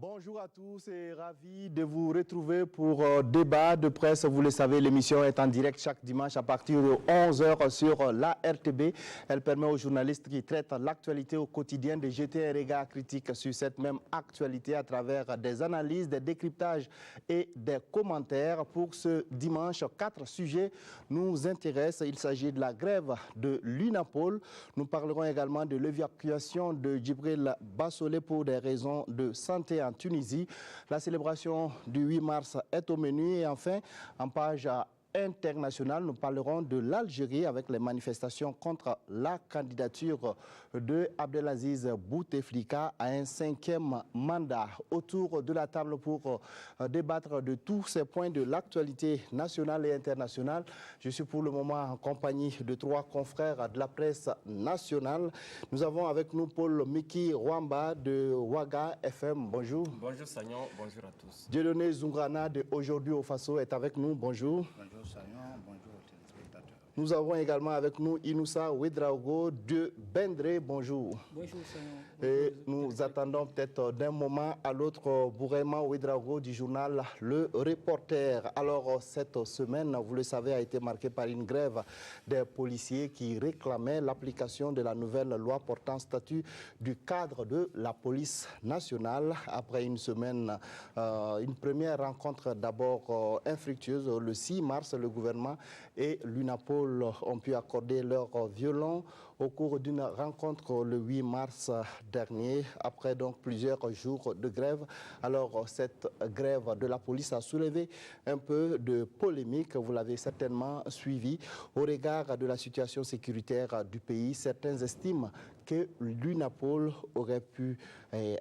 Bonjour à tous et ravi de vous retrouver pour débat de presse. Vous le savez, l'émission est en direct chaque dimanche à partir de 11h sur la RTB. Elle permet aux journalistes qui traitent l'actualité au quotidien de jeter un regard critique sur cette même actualité à travers des analyses, des décryptages et des commentaires. Pour ce dimanche, 4 sujets nous intéressent. Il s'agit de la grève de l'UNAPOL. Nous parlerons également de l'évacuation de Djibril Bassolé pour des raisons de santé en Tunisie. La célébration du 8 mars est au menu et enfin, en page internationale, nous parlerons de l'Algérie avec les manifestations contre la candidature de Abdelaziz Bouteflika à un 5e mandat. Autour de la table pour débattre de tous ces points de l'actualité nationale et internationale, je suis pour le moment en compagnie de 3 confrères de la presse nationale. Nous avons avec nous Paul Miki Rwamba de Ouaga FM. Bonjour. Bonjour Sagnon, bonjour à tous. Dieudonné Zungrana de Aujourd'hui au Faso est avec nous. Bonjour. Bonjour Sagnon, bonjour aux téléspectateurs. Nous avons également avec nous Inoussa Ouedraogo de Bendre. Bonjour. Bonjour Sagnon. Et nous attendons peut-être d'un moment à l'autre Bourema Ouedraogo du journal Le Reporter. Alors cette semaine, vous le savez, a été marquée par une grève des policiers qui réclamaient l'application de la nouvelle loi portant statut du cadre de la police nationale. Après une semaine, une première rencontre d'abord infructueuse. Le 6 mars, le gouvernement et l'UNAPOL ont pu accorder leur violon au cours d'une rencontre le 8 mars dernier, après donc plusieurs jours de grève. Alors cette grève de la police a soulevé un peu de polémique, vous l'avez certainement suivi. Au regard de la situation sécuritaire du pays, certains estiment que l'UNAPOL aurait pu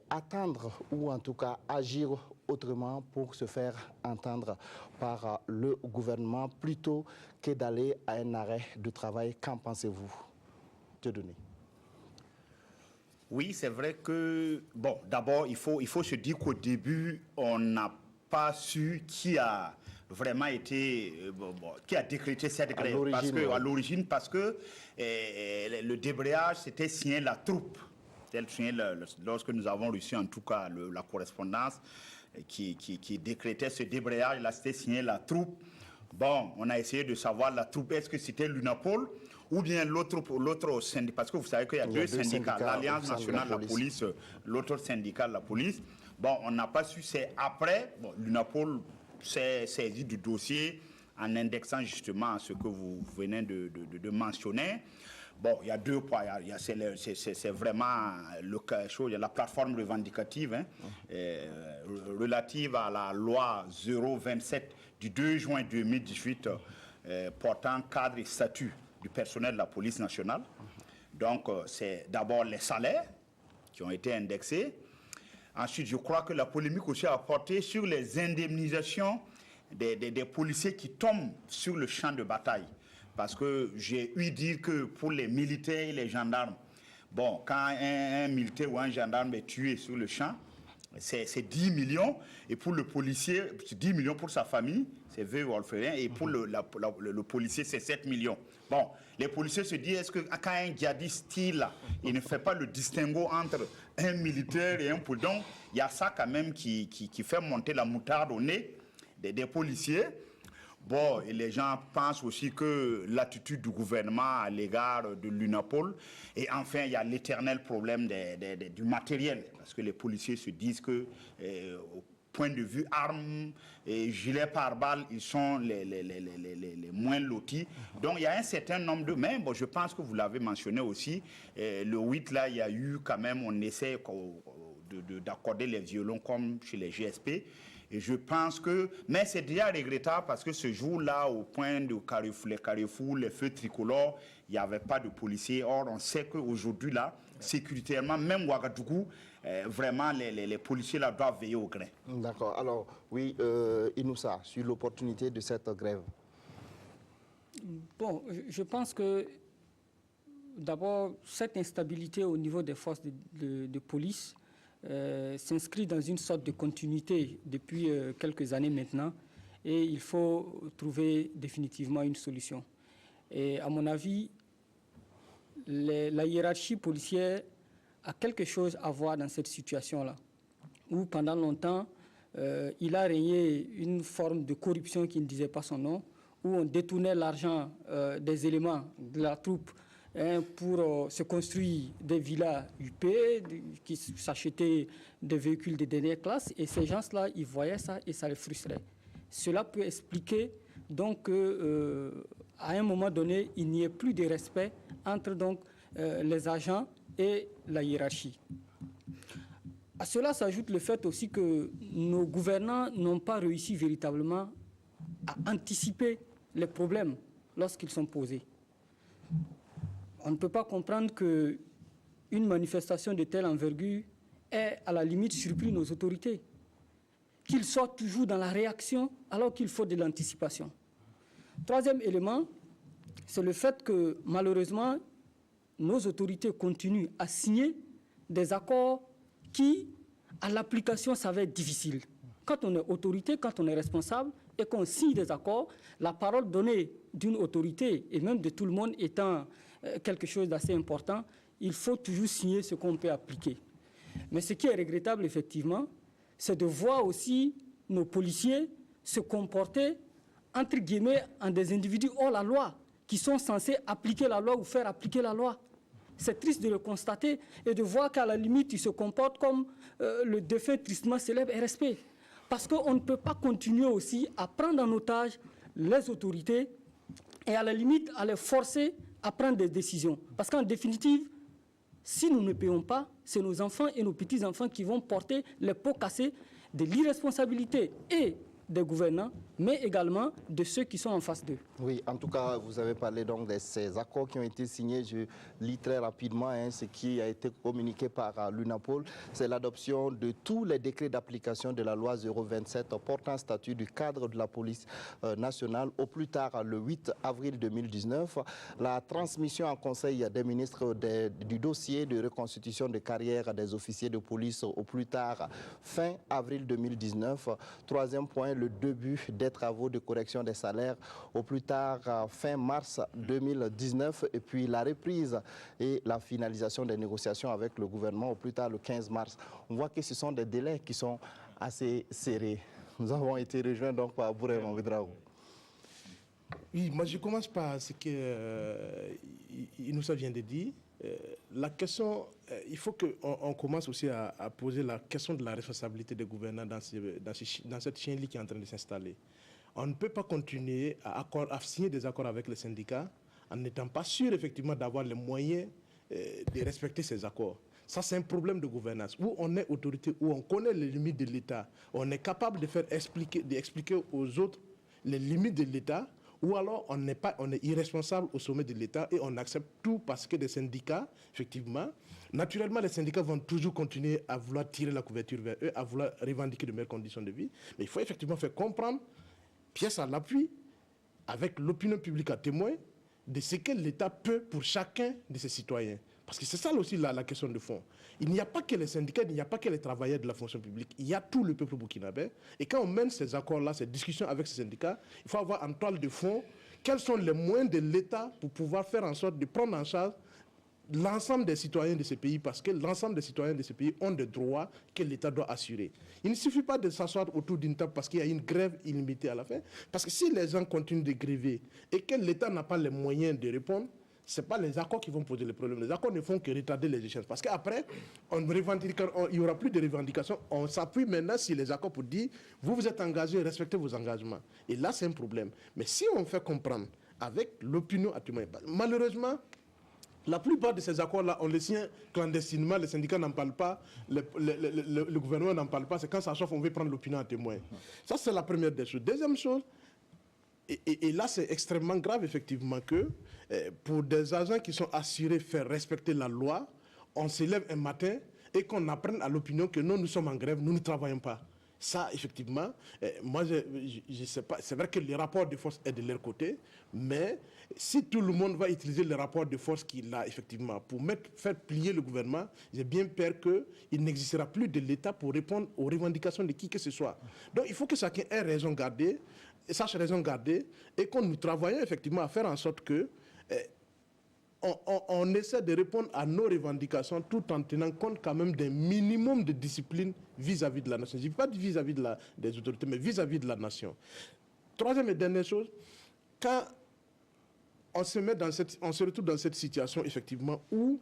attendre ou en tout cas agir autrement pour se faire entendre par le gouvernement plutôt que d'aller à un arrêt de travail. Qu'en pensez-vous? Dieudonné. Oui, c'est vrai que, bon, d'abord, il faut se dire qu'au début, on n'a pas su qui a vraiment été, qui a décrété cette grève. À l'origine, parce que le débrayage, c'était signé la troupe. Lorsque nous avons reçu en tout cas la correspondance qui décrétait ce débrayage, là c'était signé la troupe. Bon, on a essayé de savoir la troupe, est-ce que c'était l'UNAPOL ou bien l'autre syndicat, parce que vous savez qu'il y a deux syndicats, l'Alliance nationale de la police, l'autre syndicat de la police. Bon, on n'a pas su, c'est après, bon, l'UNAPOL s'est saisi du dossier en indexant justement ce que vous venez de mentionner. Bon, il y a 2 points. C'est vraiment le cas chaud. Il y a la plateforme revendicative relative à la loi 027 du 2 juin 2018 portant cadre et statut du personnel de la police nationale. Donc, c'est d'abord les salaires qui ont été indexés. Ensuite, je crois que la polémique aussi a porté sur les indemnisations des policiers qui tombent sur le champ de bataille. Parce que j'ai eu dire que pour les militaires et les gendarmes, bon, quand un militaire ou un gendarme est tué sur le champ, c'est 10 millions. Et pour le policier, 10 millions pour sa famille, c'est veuve ou orphelin. Et pour le policier, c'est 7 millions. Bon, les policiers se disent, est-ce que quand un djihadiste là, il ne fait pas le distinguo entre un militaire et un policier? Donc, il y a ça quand même qui fait monter la moutarde au nez des policiers. Bon, et les gens pensent aussi que l'attitude du gouvernement à l'égard de l'UNAPOL. Et enfin, il y a l'éternel problème du matériel. Parce que les policiers se disent que, au point de vue armes et gilets pare-balles, ils sont les moins lotis. Donc, il y a un certain nombre de... Mais bon, je pense que vous l'avez mentionné aussi. Le 8, là, il y a eu quand même, on essaie d'accorder les violons comme chez les GSP. Et je pense que... Mais c'est déjà regrettable parce que ce jour-là, au point de Carrefour, les feux tricolores, il n'y avait pas de policiers. Or, on sait qu'aujourd'hui, là, sécuritairement, même Ouagadougou, vraiment, les policiers là doivent veiller au grain. D'accord. Alors, oui, Inoussa, sur l'opportunité de cette grève. Bon, je pense que, d'abord, cette instabilité au niveau des forces de police s'inscrit dans une sorte de continuité depuis quelques années maintenant et il faut trouver définitivement une solution. Et à mon avis, la hiérarchie policière a quelque chose à voir dans cette situation-là. où pendant longtemps, il a régné une forme de corruption qui ne disait pas son nom, où on détournait l'argent des éléments de la troupe pour se construire des villas UP, qui s'achetaient des véhicules de dernière classe, et ces gens-là, ils voyaient ça et ça les frustrait. Cela peut expliquer donc qu'à un moment donné, il n'y ait plus de respect entre donc, les agents et la hiérarchie. À cela s'ajoute le fait aussi que nos gouvernants n'ont pas réussi véritablement à anticiper les problèmes lorsqu'ils sont posés. On ne peut pas comprendre qu'une manifestation de telle envergure ait à la limite surpris nos autorités, qu'ils soient toujours dans la réaction alors qu'il faut de l'anticipation. Troisième élément, c'est le fait que malheureusement, nos autorités continuent à signer des accords qui, à l'application, s'avèrent difficiles. Quand on est autorité, quand on est responsable et qu'on signe des accords, la parole donnée d'une autorité et même de tout le monde étant quelque chose d'assez important, il faut toujours signer ce qu'on peut appliquer. Mais ce qui est regrettable, effectivement, c'est de voir aussi nos policiers se comporter, entre guillemets, en des individus hors la loi, qui sont censés appliquer la loi ou faire appliquer la loi. C'est triste de le constater et de voir qu'à la limite, ils se comportent comme le défunt tristement célèbre RSP. Parce qu'on ne peut pas continuer aussi à prendre en otage les autorités et à la limite à les forcer à prendre des décisions. Parce qu'en définitive, si nous ne payons pas, c'est nos enfants et nos petits-enfants qui vont porter les pots cassés de l'irresponsabilité et des gouvernants, mais également de ceux qui sont en face d'eux. Oui, en tout cas, vous avez parlé donc de ces accords qui ont été signés. Je lis très rapidement ce qui a été communiqué par l'UNAPOL. C'est l'adoption de tous les décrets d'application de la loi 027 portant statut du cadre de la police nationale au plus tard le 8 avril 2019. La transmission en Conseil des ministres du dossier de reconstitution de carrière des officiers de police au plus tard fin avril 2019. Troisième point, le début des travaux de correction des salaires au plus tard fin mars 2019 et puis la reprise et la finalisation des négociations avec le gouvernement au plus tard le 15 mars. On voit que ce sont des délais qui sont assez serrés. Nous avons été rejoints donc par Bourema Ouedraogo. Oui, moi je commence par ce que Inoussa vient de dire. La question, il faut qu'on commence aussi à poser la question de la responsabilité des gouvernants dans cette chienlit qui est en train de s'installer. On ne peut pas continuer à signer des accords avec les syndicats en n'étant pas sûr effectivement d'avoir les moyens de respecter ces accords. Ça, c'est un problème de gouvernance. Où on est autorité, où on connaît les limites de l'État, on est capable d'expliquer aux autres les limites de l'État, ou alors on est irresponsable au sommet de l'État et on accepte tout parce que des syndicats, effectivement, naturellement les syndicats vont toujours continuer à vouloir tirer la couverture vers eux, à vouloir revendiquer de meilleures conditions de vie. Mais il faut effectivement faire comprendre, pièce à l'appui, avec l'opinion publique à témoin, de ce que l'État peut pour chacun de ses citoyens. Parce que c'est ça aussi la question de fond. Il n'y a pas que les syndicats, il n'y a pas que les travailleurs de la fonction publique, il y a tout le peuple burkinabé. Et quand on mène ces accords-là, ces discussions avec ces syndicats, il faut avoir en toile de fond quels sont les moyens de l'État pour pouvoir faire en sorte de prendre en charge l'ensemble des citoyens de ce pays, parce que l'ensemble des citoyens de ce pays ont des droits que l'État doit assurer. Il ne suffit pas de s'asseoir autour d'une table parce qu'il y a une grève illimitée à la fin. Parce que si les gens continuent de gréver et que l'État n'a pas les moyens de répondre, ce n'est pas les accords qui vont poser le problème. Les accords ne font que retarder les échéances. Parce qu'après, il n'y aura plus de revendications. On s'appuie maintenant sur les accords pour dire vous êtes engagés, respectez vos engagements. Et là, c'est un problème. Mais si on fait comprendre avec l'opinion à tout le monde, malheureusement, la plupart de ces accords-là, on les signe clandestinement, les syndicats n'en parlent pas, le gouvernement n'en parle pas. C'est quand ça chauffe, on veut prendre l'opinion à témoin. Ça, c'est la première des choses. Deuxième chose, et là, c'est extrêmement grave, effectivement, que pour des agents qui sont assurés faire respecter la loi, on se lève un matin et qu'on apprenne à l'opinion que non, nous sommes en grève, nous ne travaillons pas. Ça, effectivement, moi, je sais pas. C'est vrai que les rapports de force est de leur côté, mais si tout le monde va utiliser les rapports de force qu'il a, effectivement, pour faire plier le gouvernement, j'ai bien peur qu'il n'existera plus de l'État pour répondre aux revendications de qui que ce soit. Donc, il faut que chacun ait raison garder, sache raison garder, et qu'on nous travaillions effectivement à faire en sorte que on essaie de répondre à nos revendications tout en tenant compte quand même d'un minimum de discipline vis-à-vis de la nation. Je ne dis pas vis-à-vis des autorités, mais vis-à-vis de la nation. Troisième et dernière chose, quand on se retrouve dans cette situation, effectivement, où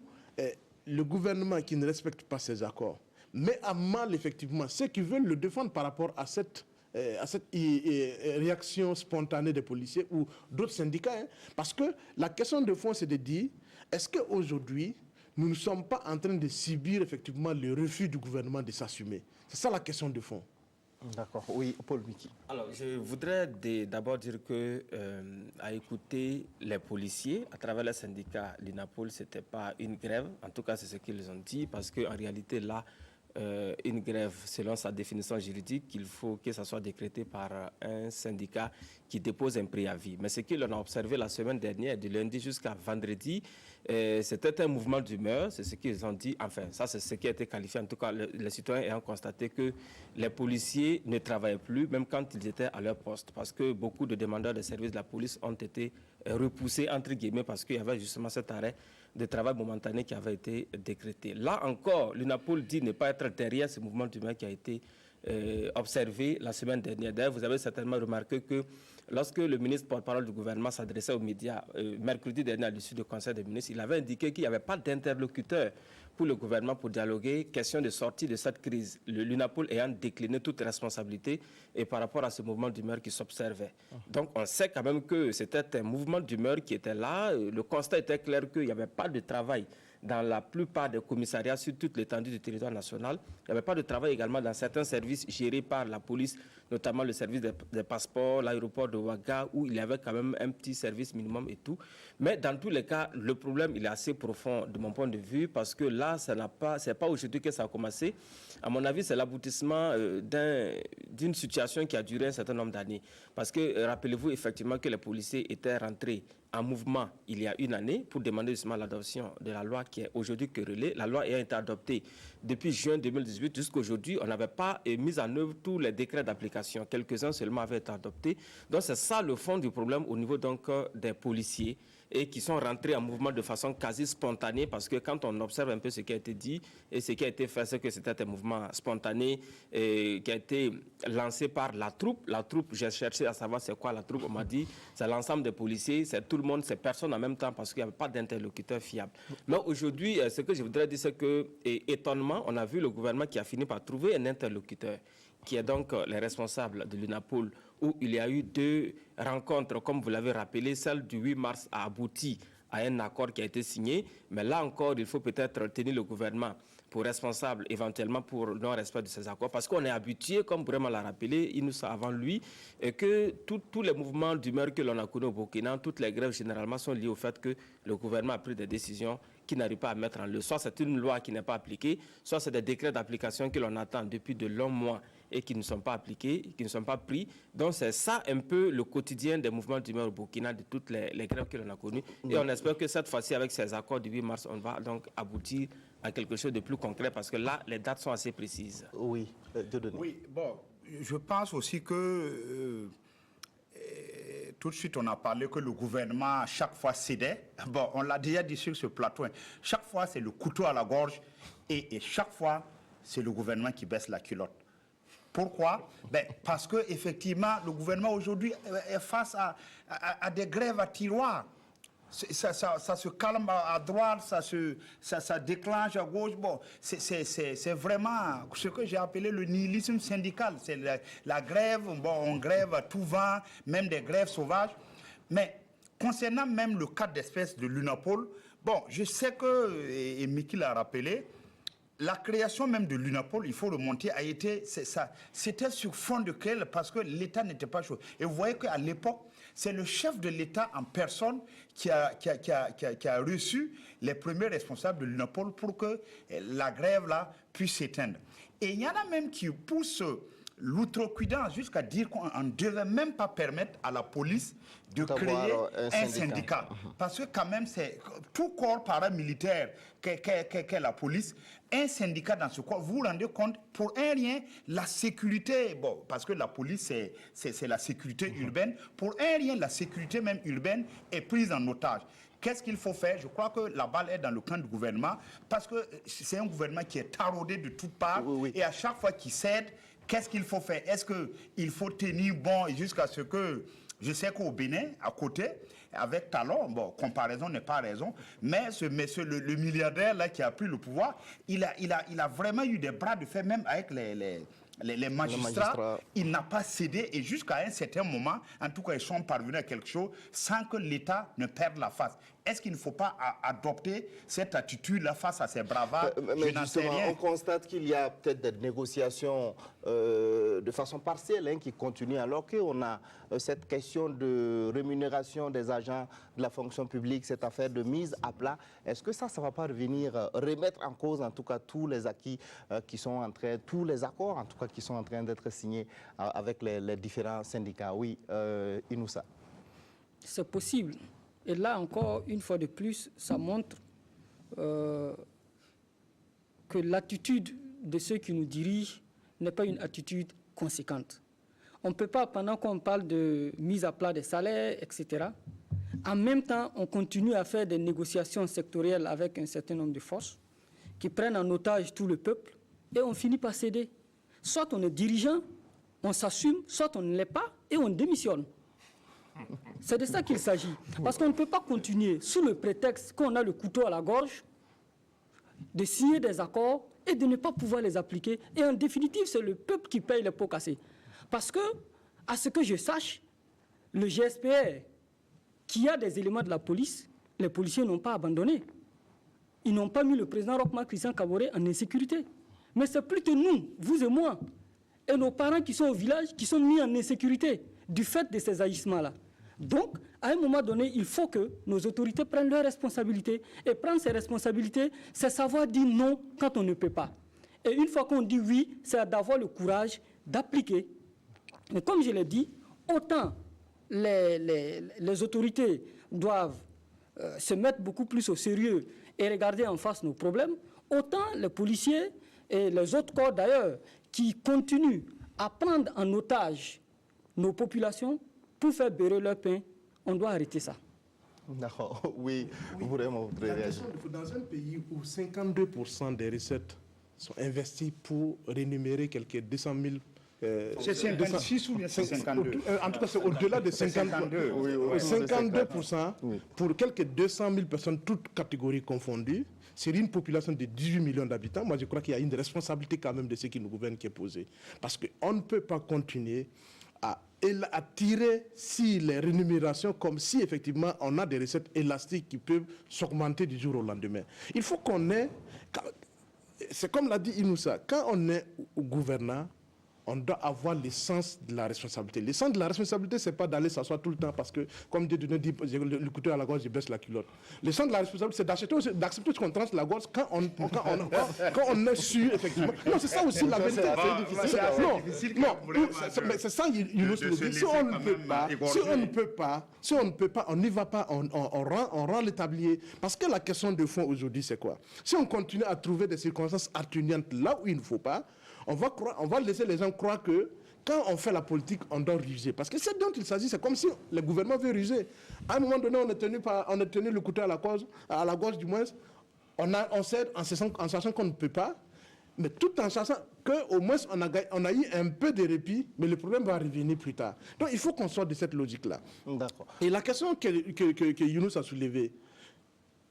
le gouvernement qui ne respecte pas ses accords met à mal, effectivement, ceux qui veulent le défendre par rapport à cette réaction spontanée des policiers ou d'autres syndicats. Hein. Parce que la question de fond, c'est de dire, est-ce qu'aujourd'hui, nous ne sommes pas en train de subir effectivement le refus du gouvernement de s'assumer? C'est ça la question de fond. D'accord, oui, Paul Miki. Alors, je voudrais d'abord dire que, à écouter les policiers, à travers les syndicats, l'UNAPOL, ce n'était pas une grève. En tout cas, c'est ce qu'ils ont dit, parce qu'en réalité, là, une grève, selon sa définition juridique, il faut que ça soit décrété par un syndicat qui dépose un préavis. Mais ce que l'on a observé la semaine dernière, du lundi jusqu'à vendredi, c'était un mouvement d'humeur, c'est ce qu'ils ont dit. Enfin, ça, c'est ce qui a été qualifié, en tout cas, les citoyens ayant constaté que les policiers ne travaillaient plus, même quand ils étaient à leur poste, parce que beaucoup de demandeurs de services de la police ont été repoussés, entre guillemets, parce qu'il y avait justement cet arrêt de travail momentané qui avait été décrété. Là encore, l'UNAPOL dit ne pas être derrière ce mouvement d'humeur qui a été observé la semaine dernière. D'ailleurs, vous avez certainement remarqué que lorsque le ministre porte-parole du gouvernement s'adressait aux médias mercredi dernier à l'issue du Conseil des ministres, il avait indiqué qu'il n'y avait pas d'interlocuteur pour le gouvernement pour dialoguer, question de sortie de cette crise. L'UNAPOL ayant décliné toute responsabilité et par rapport à ce mouvement d'humeur qui s'observait. Donc on sait quand même que c'était un mouvement d'humeur qui était là. Le constat était clair qu'il n'y avait pas de travail dans la plupart des commissariats sur toute l'étendue du territoire national. Il n'y avait pas de travail également dans certains services gérés par la police, notamment le service des passeports, l'aéroport de Ouaga, où il y avait quand même un petit service minimum et tout. Mais dans tous les cas, le problème, il est assez profond de mon point de vue, parce que là, ce n'est pas aujourd'hui que ça a commencé. À mon avis, c'est l'aboutissement d'une situation qui a duré un certain nombre d'années. Parce que, rappelez-vous effectivement que les policiers étaient rentrés en mouvement il y a une année pour demander justement l'adoption de la loi qui est aujourd'hui querellée. La loi ayant été adoptée depuis juin 2018 jusqu'à aujourd'hui, on n'avait pas mis en œuvre tous les décrets d'application. Quelques-uns seulement avaient été adoptés. Donc c'est ça le fond du problème au niveau donc des policiers et qui sont rentrés en mouvement de façon quasi spontanée, parce que quand on observe un peu ce qui a été dit et ce qui a été fait, c'est que c'était un mouvement spontané qui a été lancé par la troupe. La troupe, j'ai cherché à savoir c'est quoi la troupe. On m'a dit c'est l'ensemble des policiers, c'est tout le monde, c'est personne en même temps, parce qu'il n'y avait pas d'interlocuteur fiable. Mais aujourd'hui, ce que je voudrais dire, c'est que, étonnement, on a vu le gouvernement qui a fini par trouver un interlocuteur, qui est donc les responsables de l'UNAPOL, où il y a eu 2 rencontres, comme vous l'avez rappelé. Celle du 8 mars a abouti à un accord qui a été signé. Mais là encore, il faut peut-être tenir le gouvernement pour responsable, éventuellement pour non-respect de ces accords. Parce qu'on est habitué, comme vraiment l'a rappelé, il nous avant lui, que tous les mouvements d'humeur que l'on a connus au Burkina, toutes les grèves généralement sont liées au fait que le gouvernement a pris des décisions qui n'arrivent pas à mettre en œuvre. Soit c'est une loi qui n'est pas appliquée, soit c'est des décrets d'application que l'on attend depuis de longs mois et qui ne sont pas appliqués, qui ne sont pas pris. Donc c'est ça un peu le quotidien des mouvements d'humeur au Burkina, de toutes les grèves que l'on a connues. Et on espère que cette fois-ci, avec ces accords du 8 mars, on va donc aboutir à quelque chose de plus concret, parce que là, les dates sont assez précises. Oui, Dieudonné. Oui, bon, je pense aussi que tout de suite, on a parlé que le gouvernement, à chaque fois, cédait. Bon, on l'a déjà dit sur ce plateau. Chaque fois, c'est le couteau à la gorge et chaque fois, c'est le gouvernement qui baisse la culotte. Pourquoi? Parce qu'effectivement, le gouvernement aujourd'hui est face à des grèves à tiroir. Ça se calme à droite, ça déclenche à gauche. Bon, c'est vraiment ce que j'ai appelé le nihilisme syndical. C'est la grève, bon, on grève à tout vent, même des grèves sauvages. Mais concernant même le cas d'espèce de l'UNAPOL, bon, je sais que, et Miki l'a rappelé, la création même de l'UNAPOL, il faut remonter, c'était sur fond de quel, parce que l'État n'était pas chaud. Et vous voyez qu'à l'époque, c'est le chef de l'État en personne qui a reçu les premiers responsables de l'UNAPOL pour que la grève là puisse s'éteindre. Et il y en a même qui poussent l'outrecuidance jusqu'à dire qu'on ne devait même pas permettre à la police de créer un syndicat. Parce que quand même, c'est tout corps paramilitaire qu'est la police, un syndicat dans ce corps, vous vous rendez compte, pour un rien, la sécurité, bon, parce que la police, c'est la sécurité urbaine, pour un rien, la sécurité même urbaine est prise en otage. qu'est-ce qu'il faut faire? Je crois que la balle est dans le camp du gouvernement, parce que c'est un gouvernement qui est taraudé de toutes parts, et à chaque fois qu'il cède, qu'est-ce qu'il faut faire? Est-ce qu'il faut tenir bon jusqu'à ce que... Je sais qu'au Bénin, à côté, avec Talon, bon, comparaison n'est pas raison, mais ce monsieur, le milliardaire là qui a pris le pouvoir, il a vraiment eu des bras de fer, même avec les magistrats. Il n'a pas cédé, et jusqu'à un certain moment, en tout cas, ils sont parvenus à quelque chose sans que l'État ne perde la face. Est-ce qu'il ne faut pas adopter cette attitude-là face à ces bravards? Mais justement, on constate qu'il y a peut-être des négociations de façon partielle qui continuent, alors qu'on a cette question de rémunération des agents de la fonction publique, cette affaire de mise à plat. Est-ce que ça ne va pas revenir remettre en cause, en tout cas, tous les acquis qui sont en train, tous les accords, en tout cas, qui sont en train d'être signés avec les différents syndicats? Oui, Inoussa. C'est possible. Et là, encore une fois de plus, ça montre que l'attitude de ceux qui nous dirigent n'est pas une attitude conséquente. On ne peut pas, pendant qu'on parle de mise à plat des salaires, etc., en même temps, on continue à faire des négociations sectorielles avec un certain nombre de forces qui prennent en otage tout le peuple, et on finit par céder. Soit on est dirigeant, on s'assume, soit on ne l'est pas et on démissionne. C'est de ça qu'il s'agit. Parce qu'on ne peut pas continuer, sous le prétexte qu'on a le couteau à la gorge, de signer des accords et de ne pas pouvoir les appliquer. Et en définitive, c'est le peuple qui paye les pots cassés. Parce que, à ce que je sache, le GSPR, qui a des éléments de la police, les policiers n'ont pas abandonné. Ils n'ont pas mis le président Roch-Marc Christian Kaboré en insécurité. Mais c'est plutôt nous, vous et moi, et nos parents qui sont au village, qui sont mis en insécurité du fait de ces agissements-là. Donc, à un moment donné, il faut que nos autorités prennent leurs responsabilités. Et prendre ces responsabilités, c'est savoir dire non quand on ne peut pas. Et une fois qu'on dit oui, c'est d'avoir le courage d'appliquer. Mais comme je l'ai dit, autant les autorités doivent se mettre beaucoup plus au sérieux et regarder en face nos problèmes, autant les policiers et les autres corps d'ailleurs qui continuent à prendre en otage nos populations pour faire beurrer leur pain, on doit arrêter ça. D'accord, oui, vraiment, vous voudrez réagir. Dans un pays où 52% des recettes sont investies pour rémunérer quelques 200 000... c'est 56 ou bien c'est 52? En tout cas, c'est au-delà de 52. 52% pour quelques 200 000 personnes, toutes catégories confondues. C'est une population de 18 millions d'habitants. Moi, je crois qu'il y a une responsabilité quand même de ceux qui nous gouvernent qui est posée. Parce qu'on ne peut pas continuer à tirer si les rémunérations comme si effectivement on a des recettes élastiques qui peuvent s'augmenter du jour au lendemain. Il faut qu'on ait... C'est comme l'a dit Inoussa, quand on est gouvernant, on doit avoir le sens de la responsabilité. Le sens de la responsabilité, ce n'est pas d'aller s'asseoir tout le temps parce que, comme Dieu nous dit, le couteau à la gorge, je baisse la culotte. Le sens de la responsabilité, c'est d'accepter qu'on tranche la gorge quand on est sûr, effectivement. Non, c'est ça aussi la vérité. C'est ça, si on ne peut pas, on n'y va pas, on rend l'établier. Parce que la question de fond aujourd'hui, c'est quoi? Si on continue à trouver des circonstances atténuantes là où il ne faut pas, on va laisser les gens croire que quand on fait la politique, on doit ruser. Parce que c'est dont il s'agit, c'est comme si le gouvernement veut ruser. À un moment donné, on a tenu le couteau à la gorge du moins. On cède en sachant qu'on ne peut pas, mais tout en sachant qu'au moins on a eu un peu de répit, mais le problème va revenir plus tard. Donc il faut qu'on sorte de cette logique-là. D'accord. Et la question que Younous a soulevée,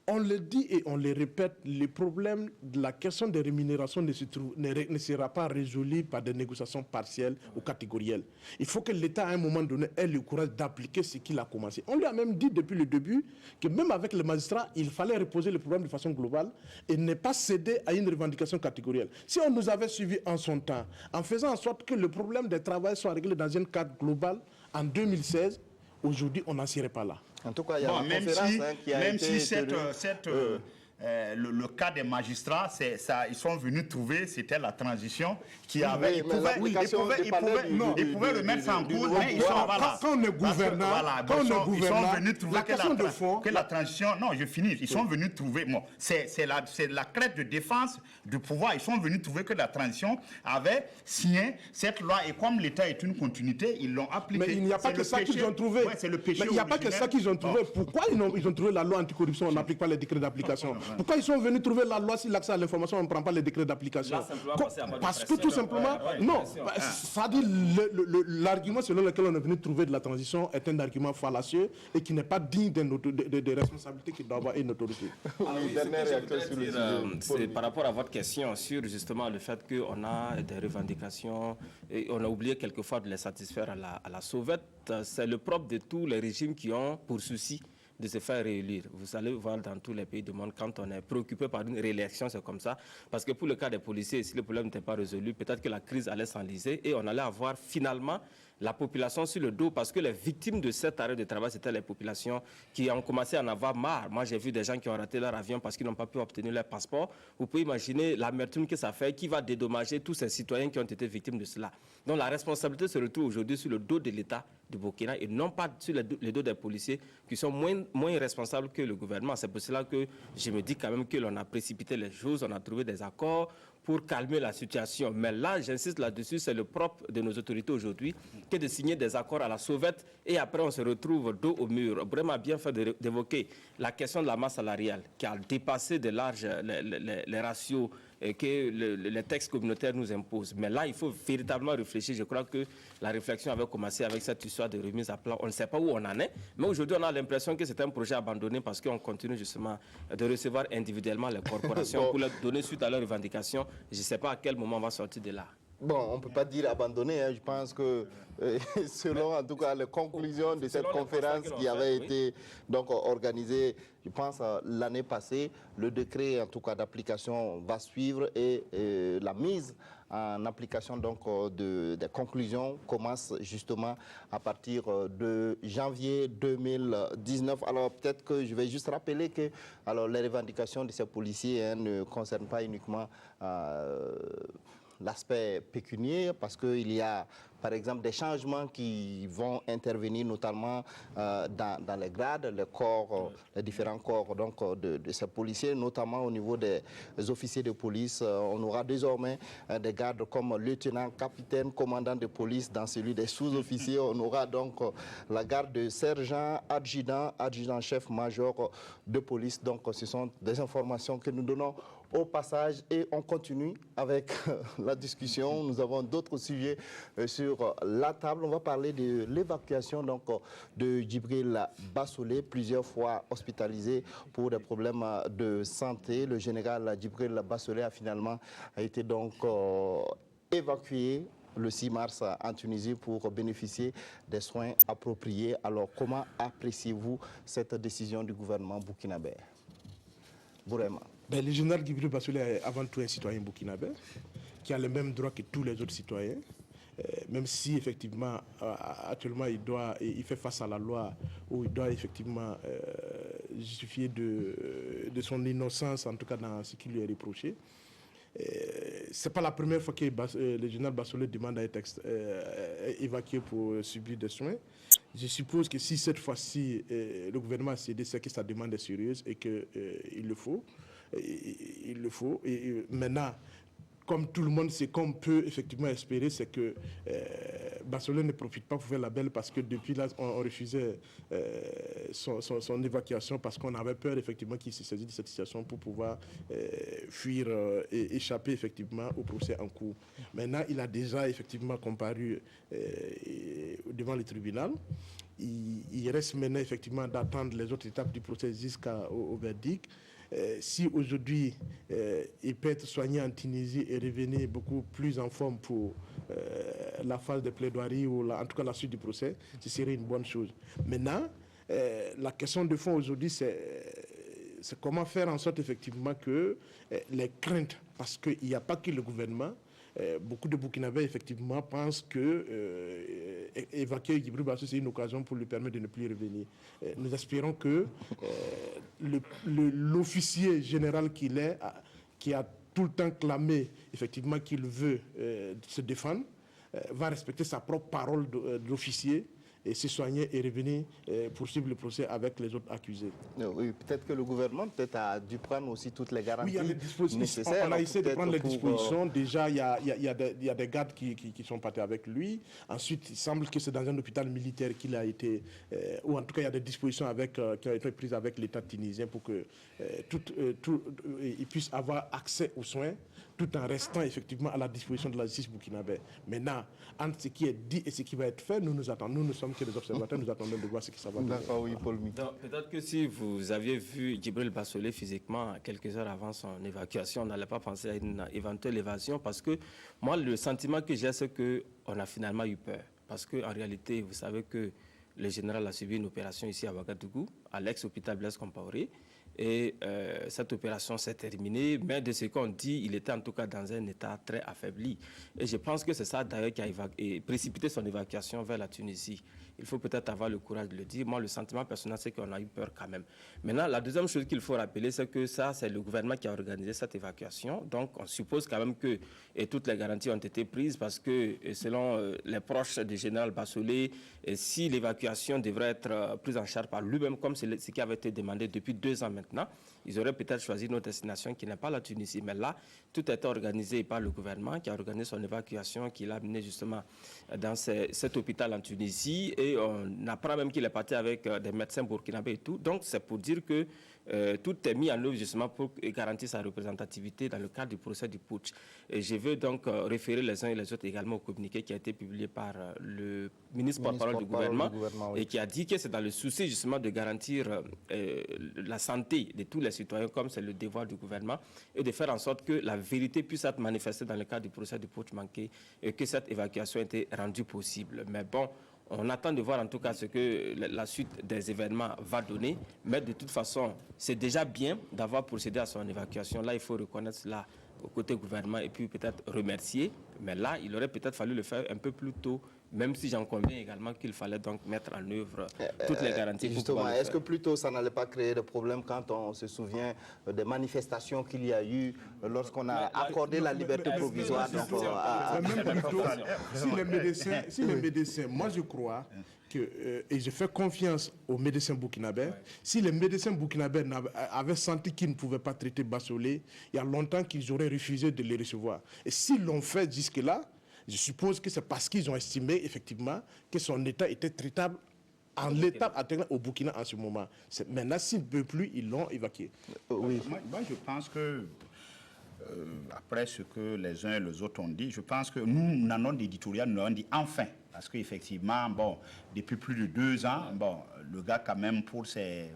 on le dit et on le répète, le problème de la question des rémunérations ne sera pas résolu par des négociations partielles ou catégorielles. Il faut que l'État, à un moment donné, ait le courage d'appliquer ce qu'il a commencé. On lui a même dit depuis le début que même avec les magistrats, il fallait reposer le problème de façon globale et ne pas céder à une revendication catégorielle. Si on nous avait suivis en son temps, en faisant en sorte que le problème des travailleurs soit réglé dans un cadre global en 2016, aujourd'hui, on n'en serait pas là. En tout cas, il y a une conférence qui a été... Même si le cas des magistrats, ils sont venus trouver, c'était la transition qui ils avait... Ils pouvaient remettre ça en cause, mais ils sont... Voilà, quand on est gouvernant, ils sont venus trouver que la transition... Non, je finis. Ils sont venus trouver... Bon, c'est la crête de défense du pouvoir. Ils sont venus trouver que la transition avait signé cette loi et comme l'État est une continuité, ils l'ont appliquée. Mais il n'y a pas que ça qu'ils ont trouvé. Ouais, c'est le péché. Mais il n'y a pas que ça qu'ils ont trouvé. Pourquoi ils ont trouvé la loi anticorruption, on n'applique pas les décrets d'application? Pourquoi ils sont venus trouver la loi sur l'accès à l'information, on ne prend pas les décrets d'application? Parce que tout simplement, non, ça dit l'argument selon lequel on est venu trouver de la transition est un argument fallacieux et qui n'est pas digne des responsabilités qu'il doit avoir une autorité. C'est par rapport à votre question sur justement le fait qu'on a des revendications et on a oublié quelquefois de les satisfaire à la sauvette. C'est le propre de tous les régimes qui ont pour souci de se faire réélire. Vous allez voir dans tous les pays du monde, quand on est préoccupé par une réélection, c'est comme ça. Parce que pour le cas des policiers, si le problème n'était pas résolu, peut-être que la crise allait s'enliser et on allait avoir finalement la population sur le dos, parce que les victimes de cet arrêt de travail, c'était les populations qui ont commencé à en avoir marre. Moi, j'ai vu des gens qui ont raté leur avion parce qu'ils n'ont pas pu obtenir leur passeport. Vous pouvez imaginer l'amertume que ça fait, qui va dédommager tous ces citoyens qui ont été victimes de cela. Donc la responsabilité se retrouve aujourd'hui sur le dos de l'État du Burkina et non pas sur le dos des policiers qui sont moins responsables que le gouvernement. C'est pour cela que je me dis quand même que l'on a précipité les choses, on a trouvé des accords pour calmer la situation. Mais là, j'insiste là-dessus, c'est le propre de nos autorités aujourd'hui que de signer des accords à la sauvette et après on se retrouve dos au mur. Vraiment bien fait d'évoquer la question de la masse salariale qui a dépassé de large les ratios que les textes communautaires nous imposent. Mais là, il faut véritablement réfléchir. Je crois que la réflexion avait commencé avec cette histoire de remise à plat. On ne sait pas où on en est, mais aujourd'hui, on a l'impression que c'est un projet abandonné parce qu'on continue justement de recevoir individuellement les corporations pour leur donner suite à leurs revendications. Je ne sais pas à quel moment on va sortir de là. Bon, on ne peut pas dire abandonné. Je pense que selon en tout cas les conclusions de cette conférence qui avait été donc organisée, je pense l'année passée, le décret en tout cas d'application va suivre et la mise en application donc des conclusions commence justement à partir de janvier 2019. Alors peut-être que je vais juste rappeler que les revendications de ces policiers ne concernent pas uniquement l'aspect pécunier, parce qu'il y a, par exemple, des changements qui vont intervenir notamment dans les grades, les corps, les différents corps donc, de ces policiers, notamment au niveau des officiers de police. On aura désormais des gardes comme lieutenant, capitaine, commandant de police. Dans celui des sous-officiers, on aura donc la garde de sergent, adjudant, adjudant-chef, major de police. Donc, ce sont des informations que nous donnons au passage et on continue avec la discussion. Nous avons d'autres sujets sur la table. On va parler de l'évacuation donc de Djibril Bassolé, plusieurs fois hospitalisé pour des problèmes de santé. Le général Djibril Bassolé a finalement été donc évacué le 6 mars en Tunisie pour bénéficier des soins appropriés. Alors comment appréciez-vous cette décision du gouvernement burkinabé? Bourema. Le général Djibril Bassolé est avant tout un citoyen burkinabé qui a les mêmes droits que tous les autres citoyens, même si effectivement actuellement il fait face à la loi où il doit effectivement justifier de son innocence, en tout cas dans ce qui lui est reproché. Ce n'est pas la première fois que le général Bassolé demande à être évacué pour subir des soins. Je suppose que si cette fois-ci le gouvernement a cédé, c'est que sa demande est sérieuse et qu'il le faut. Il le faut. Et maintenant, comme tout le monde, ce qu'on peut effectivement espérer, c'est que Bassolé ne profite pas pour faire la belle, parce que depuis là, on refusait son évacuation parce qu'on avait peur effectivement qu'il se saisisse de cette situation pour pouvoir fuir et échapper effectivement au procès en cours. Maintenant, il a déjà effectivement comparu devant le tribunal. Il reste maintenant effectivement d'attendre les autres étapes du procès jusqu'au verdict. Si aujourd'hui il peut être soigné en Tunisie et revenir beaucoup plus en forme pour la phase de plaidoirie ou en tout cas la suite du procès, ce serait une bonne chose. Maintenant, la question de fond aujourd'hui, c'est comment faire en sorte effectivement que les craintes, parce qu'il n'y a pas que le gouvernement, beaucoup de Burkinabés, effectivement, pensent que évacuer Djibril Bassou, c'est une occasion pour lui permettre de ne plus revenir. Nous espérons que l'officier général qu'il est, qui a tout le temps clamé, effectivement, qu'il veut se défendre, va respecter sa propre parole d'officier et se soigner et revenir poursuivre le procès avec les autres accusés. Oui, peut-être que le gouvernement a dû prendre aussi toutes les garanties. Oui, il y a des dispositions nécessaires. On a essayé de prendre les dispositions. Déjà, il y a des gardes qui sont partis avec lui. Ensuite, il semble que c'est dans un hôpital militaire qu'il a été, ou en tout cas, il y a des dispositions qui ont été prises avec l'État tunisien pour que il puisse avoir accès aux soins, tout en restant effectivement à la disposition de la justice burkinabé. Maintenant, entre ce qui est dit et ce qui va être fait, nous attendons. Nous ne sommes que des observateurs, nous attendons de voir ce qui ça va faire. D'accord, oui, Paul Miki. Peut-être que si vous aviez vu Djibril Bassolé physiquement quelques heures avant son évacuation, on n'allait pas penser à une éventuelle évasion, parce que moi, le sentiment que j'ai, c'est qu'on a finalement eu peur. Parce qu'en réalité, vous savez que le général a subi une opération ici à Ouagadougou, à l'ex-hôpital Blaise Compaoré. Et cette opération s'est terminée, mais de ce qu'on dit, il était en tout cas dans un état très affaibli. Et je pense que c'est ça d'ailleurs qui a précipité son évacuation vers la Tunisie. Il faut peut-être avoir le courage de le dire. Moi, le sentiment personnel, c'est qu'on a eu peur quand même. Maintenant, la deuxième chose qu'il faut rappeler, c'est que ça, c'est le gouvernement qui a organisé cette évacuation. Donc, on suppose quand même que toutes les garanties ont été prises, parce que selon les proches du général Bassolé, si l'évacuation devrait être prise en charge par lui-même, comme c'est ce qui avait été demandé depuis 2 ans maintenant, ils auraient peut-être choisi une autre destination qui n'est pas la Tunisie. Mais là, tout a été organisé par le gouvernement qui a organisé son évacuation, qui l'a amené justement dans cet hôpital en Tunisie. Et on apprend même qu'il est parti avec des médecins burkinabés et tout. Donc, c'est pour dire que tout est mis en œuvre justement pour garantir sa représentativité dans le cadre du procès du putsch. Et je veux donc référer les uns et les autres également au communiqué qui a été publié par le ministre porte-parole du gouvernement, oui, et qui a dit que c'est dans le souci justement de garantir la santé de tous les citoyens, comme c'est le devoir du gouvernement, et de faire en sorte que la vérité puisse être manifestée dans le cadre du procès du putsch manqué, et que cette évacuation ait été rendue possible. Mais bon, on attend de voir en tout cas ce que la suite des événements va donner. Mais de toute façon, c'est déjà bien d'avoir procédé à son évacuation. Là, il faut reconnaître cela au côté gouvernement et puis peut-être remercier. Mais là, il aurait peut-être fallu le faire un peu plus tôt, même si j'en conviens également qu'il fallait donc mettre en œuvre toutes les garanties. Justement, est-ce que plutôt ça n'allait pas créer de problème quand on se souvient des manifestations qu'il y a eu lorsqu'on a accordé la liberté provisoire? Même plutôt, si les médecins, moi je crois et je fais confiance aux médecins burkinabés. Si les médecins burkinabés avaient senti qu'ils ne pouvaient pas traiter Bassolé, il y a longtemps qu'ils auraient refusé de les recevoir. Et s'ils l'ont fait jusque-là, je suppose que c'est parce qu'ils ont estimé effectivement que son état était traitable en l'état atteint au Burkina en ce moment. Maintenant, s'il ne peut plus, ils l'ont évacué. Oui. Moi, je pense que, après ce que les uns et les autres ont dit, je pense que nous en avons d'éditorial, nous avons dit enfin. Parce qu'effectivement, bon, depuis plus de 2 ans, bon, le gars, quand même, pour ses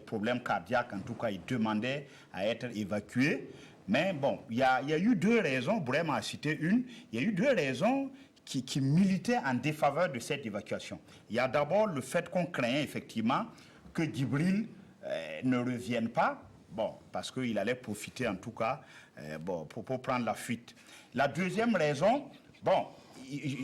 problèmes cardiaques, en tout cas, il demandait à être évacué. Mais bon, il y a eu 2 raisons, vraiment à citer une. Il y a eu 2 raisons qui militaient en défaveur de cette évacuation. Il y a d'abord le fait qu'on craignait effectivement que Djibril ne revienne pas, bon, parce qu'il allait profiter en tout cas bon, pour prendre la fuite. La deuxième raison, bon,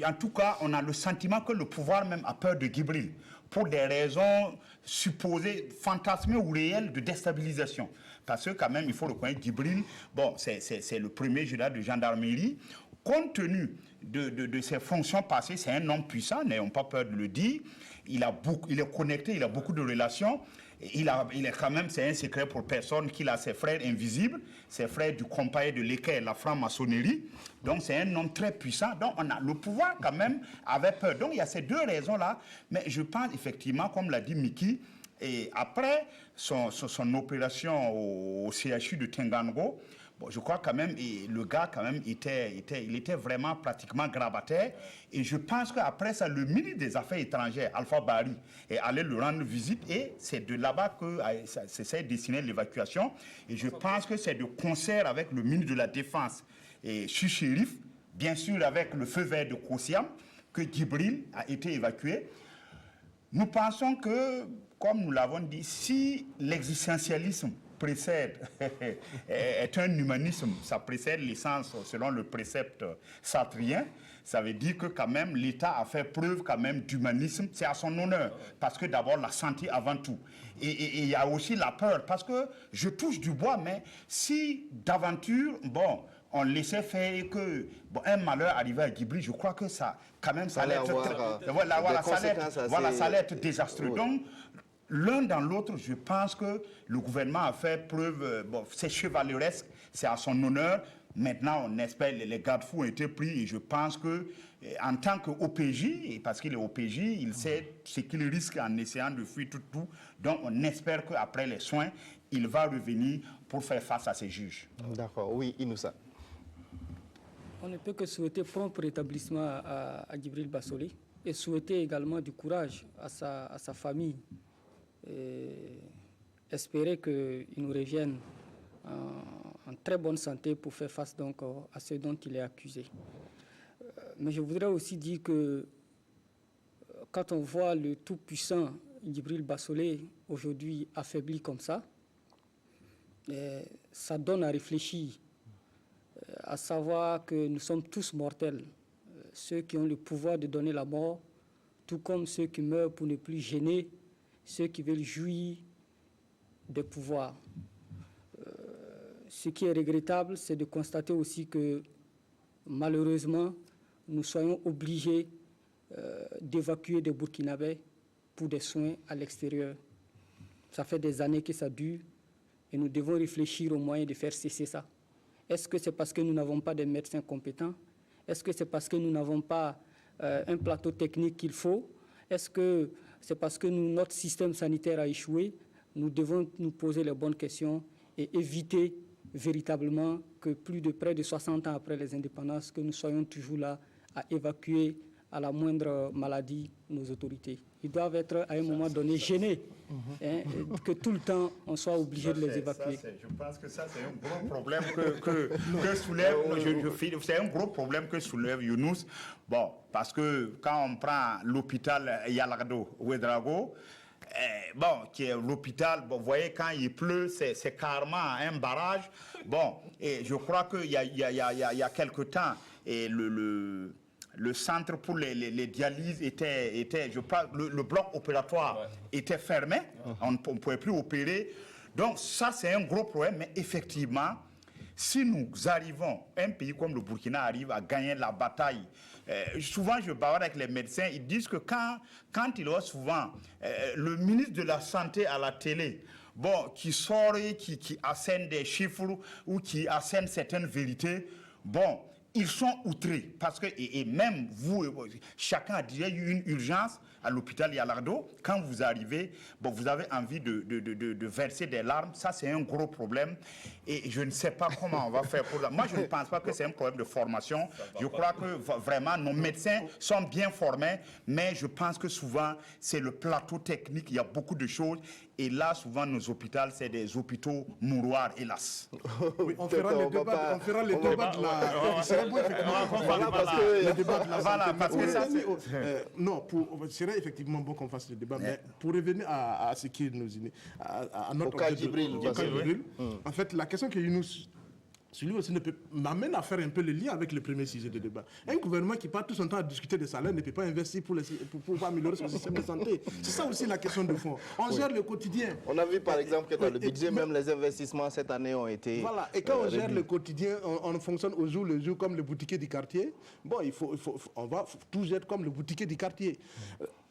en tout cas, on a le sentiment que le pouvoir même a peur de Djibril pour des raisons supposées, fantasmées ou réelles de déstabilisation. Parce que quand même, il faut reconnaître Djibril, bon, c'est le premier général de gendarmerie. Compte tenu de ses fonctions passées, c'est un homme puissant, n'ayons pas peur de le dire. Il est connecté, il a beaucoup de relations. Il est quand même, c'est un secret pour personne, qu'il a ses frères invisibles, ses frères du compas et de l'équerre, la franc-maçonnerie. Donc c'est un homme très puissant. Donc le pouvoir quand même avait peur. Donc il y a ces 2 raisons-là. Mais je pense effectivement, comme l'a dit Miki, et après son opération au CHU de Tengango, bon, je crois quand même, le gars quand même il était vraiment pratiquement grabataire. Et je pense qu'après ça, le ministre des Affaires étrangères, Alpha Bari, est allé le rendre visite. Et c'est de là-bas que s'est dessinée l'évacuation. Et je pense que c'est de concert avec le ministre de la Défense et Chérif, bien sûr avec le feu vert de Kossiam, que Djibril a été évacué. Nous pensons que, comme nous l'avons dit, si l'existentialisme précède, est un humanisme, ça précède l'essence selon le précepte sartrien. Ça veut dire que quand même l'État a fait preuve quand même d'humanisme, c'est à son honneur, parce que d'abord la santé avant tout. Et il y a aussi la peur, parce que je touche du bois, mais si d'aventure, bon, on laissait faire et que un malheur arrivait à Djibril, je crois que ça, quand même, ça allait être désastreux. Donc, l'un dans l'autre, je pense que le gouvernement a fait preuve, c'est chevaleresque, c'est à son honneur. Maintenant, on espère, les garde-fous ont été pris et je pense que en tant qu'OPJ, parce qu'il est OPJ, il sait ce qu'il risque en essayant de fuir tout. Donc, on espère qu'après les soins, il va revenir pour faire face à ses juges. D'accord, oui, Inoussa. On ne peut que souhaiter prompt rétablissement à Djibril Bassolé et souhaiter également du courage à sa famille. Et espérer qu'il nous revienne en très bonne santé pour faire face donc à ce dont il est accusé. Mais je voudrais aussi dire que quand on voit le tout-puissant Djibril Bassolé aujourd'hui affaibli comme ça donne à réfléchir, à savoir que nous sommes tous mortels, ceux qui ont le pouvoir de donner la mort, tout comme ceux qui meurent pour ne plus gêner ceux qui veulent jouir des pouvoirs. Ce qui est regrettable, c'est de constater aussi que, malheureusement, nous soyons obligés d'évacuer des Burkinabés pour des soins à l'extérieur. Ça fait des années que ça dure et nous devons réfléchir aux moyens de faire cesser ça. Est-ce que c'est parce que nous n'avons pas de médecins compétents? Est-ce que c'est parce que nous n'avons pas un plateau technique qu'il faut? Est-ce que c'est parce que notre système sanitaire a échoué? Nous devons nous poser les bonnes questions et éviter véritablement que plus de près de 60 ans après les indépendances, que nous soyons toujours là à évacuer à la moindre maladie nos autorités. Ils doivent être à un moment donné gênés, que tout le temps on soit obligé de les évacuer. Je pense que ça c'est un gros problème que soulève, c'est un gros problème que soulève Younous. Bon, parce que quand on prend l'hôpital Yalardo, Ouedraogo, qui est l'hôpital, vous voyez, quand il pleut, c'est carrément un barrage. Bon, et je crois qu'il y a quelque temps, et le centre pour les dialyses était je parle, le bloc opératoire était fermé, on ne pouvait plus opérer. Donc ça, c'est un gros problème, mais effectivement, si nous arrivons, un pays comme le Burkina arrive à gagner la bataille, souvent je parle avec les médecins, ils disent que quand il y a souvent le ministre de la Santé à la télé, qui sort et qui assène des chiffres ou qui assène certaines vérités, ils sont outrés parce que, et même vous, chacun a déjà eu une urgence à l'hôpital Yalardo. Quand vous arrivez, vous avez envie de verser des larmes. Ça, c'est un gros problème. Et je ne sais pas comment on va faire pour ça. Moi, je ne pense pas que c'est un problème de formation. Je crois que vraiment, nos médecins sont bien formés, mais je pense que souvent, c'est le plateau technique. Il y a beaucoup de choses. Et là, souvent, nos hôpitaux, c'est des hôpitaux mouroirs, hélas. Oui, on fera les débats de la... Non, il serait effectivement bon qu'on fasse le débat, mais pour revenir à ce qui nous à notre cas Djibril, en fait, la question que nous celui aussi m'amène à faire un peu le lien avec le premier sujet de débat. Un gouvernement qui passe tout son temps à discuter des salaires ne peut pas investir pour améliorer son système de santé. C'est ça aussi la question de fond. On gère le quotidien. On a vu par exemple que dans le budget, même les investissements cette année ont été... Voilà, et quand on gère le quotidien, on fonctionne au jour le jour comme le boutiquier du quartier. On va tout gérer comme le boutiquier du quartier.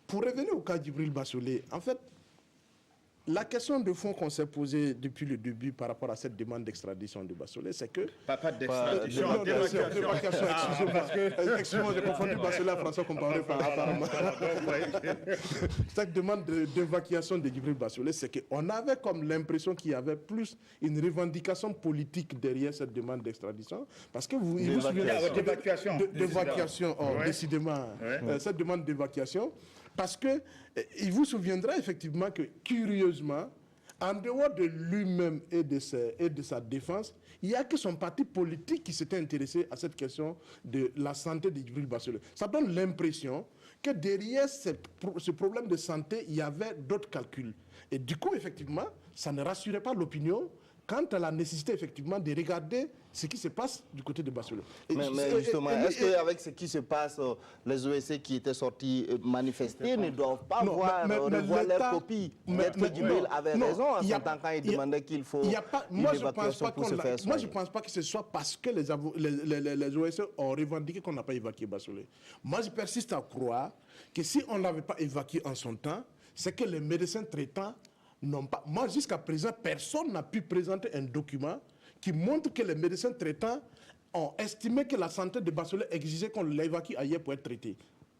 Pour revenir au cas d'Djibril Bassolé, en fait, la question de fond qu'on s'est posée depuis le début par rapport à cette demande d'extradition de Bassolé, c'est que... Pas d'extradition, d'évacuation. Excusez-moi, j'ai confondu Bassolé à François Compaoré apparemment. Cette demande d'évacuation de Djibril Bassolé, c'est qu'on avait comme l'impression qu'il y avait plus une revendication politique derrière cette demande d'extradition. Parce que vous vous souvenez d'évacuation, décidément, cette demande d'évacuation. Parce qu'il vous souviendra effectivement que, curieusement, en dehors de lui-même et de sa défense, il n'y a que son parti politique qui s'était intéressé à cette question de la santé de Djibril Bassolé. Ça donne l'impression que derrière ce problème de santé, il y avait d'autres calculs. Et du coup, effectivement, ça ne rassurait pas l'opinion quant à la nécessité, effectivement, de regarder ce qui se passe du côté de Bassolé. Mais justement, est-ce qu'avec ce qui se passe, les OSC qui étaient sortis manifester ne doivent pas revoir leur copie? Peut-être que Djibril avait raison en son temps quand il demandait qu'il faut une évacuation pour se faire soigner. Moi, je ne pense pas que ce soit parce que les OSC ont revendiqué qu'on n'a pas évacué Bassolé. Moi, je persiste à croire que si on ne l'avait pas évacué en son temps, c'est que les médecins traitants n'ont pas... Moi, jusqu'à présent, personne n'a pu présenter un document qui montre que les médecins traitants ont estimé que la santé de Bassolé exigeait qu'on l'évacue ailleurs pour être traité.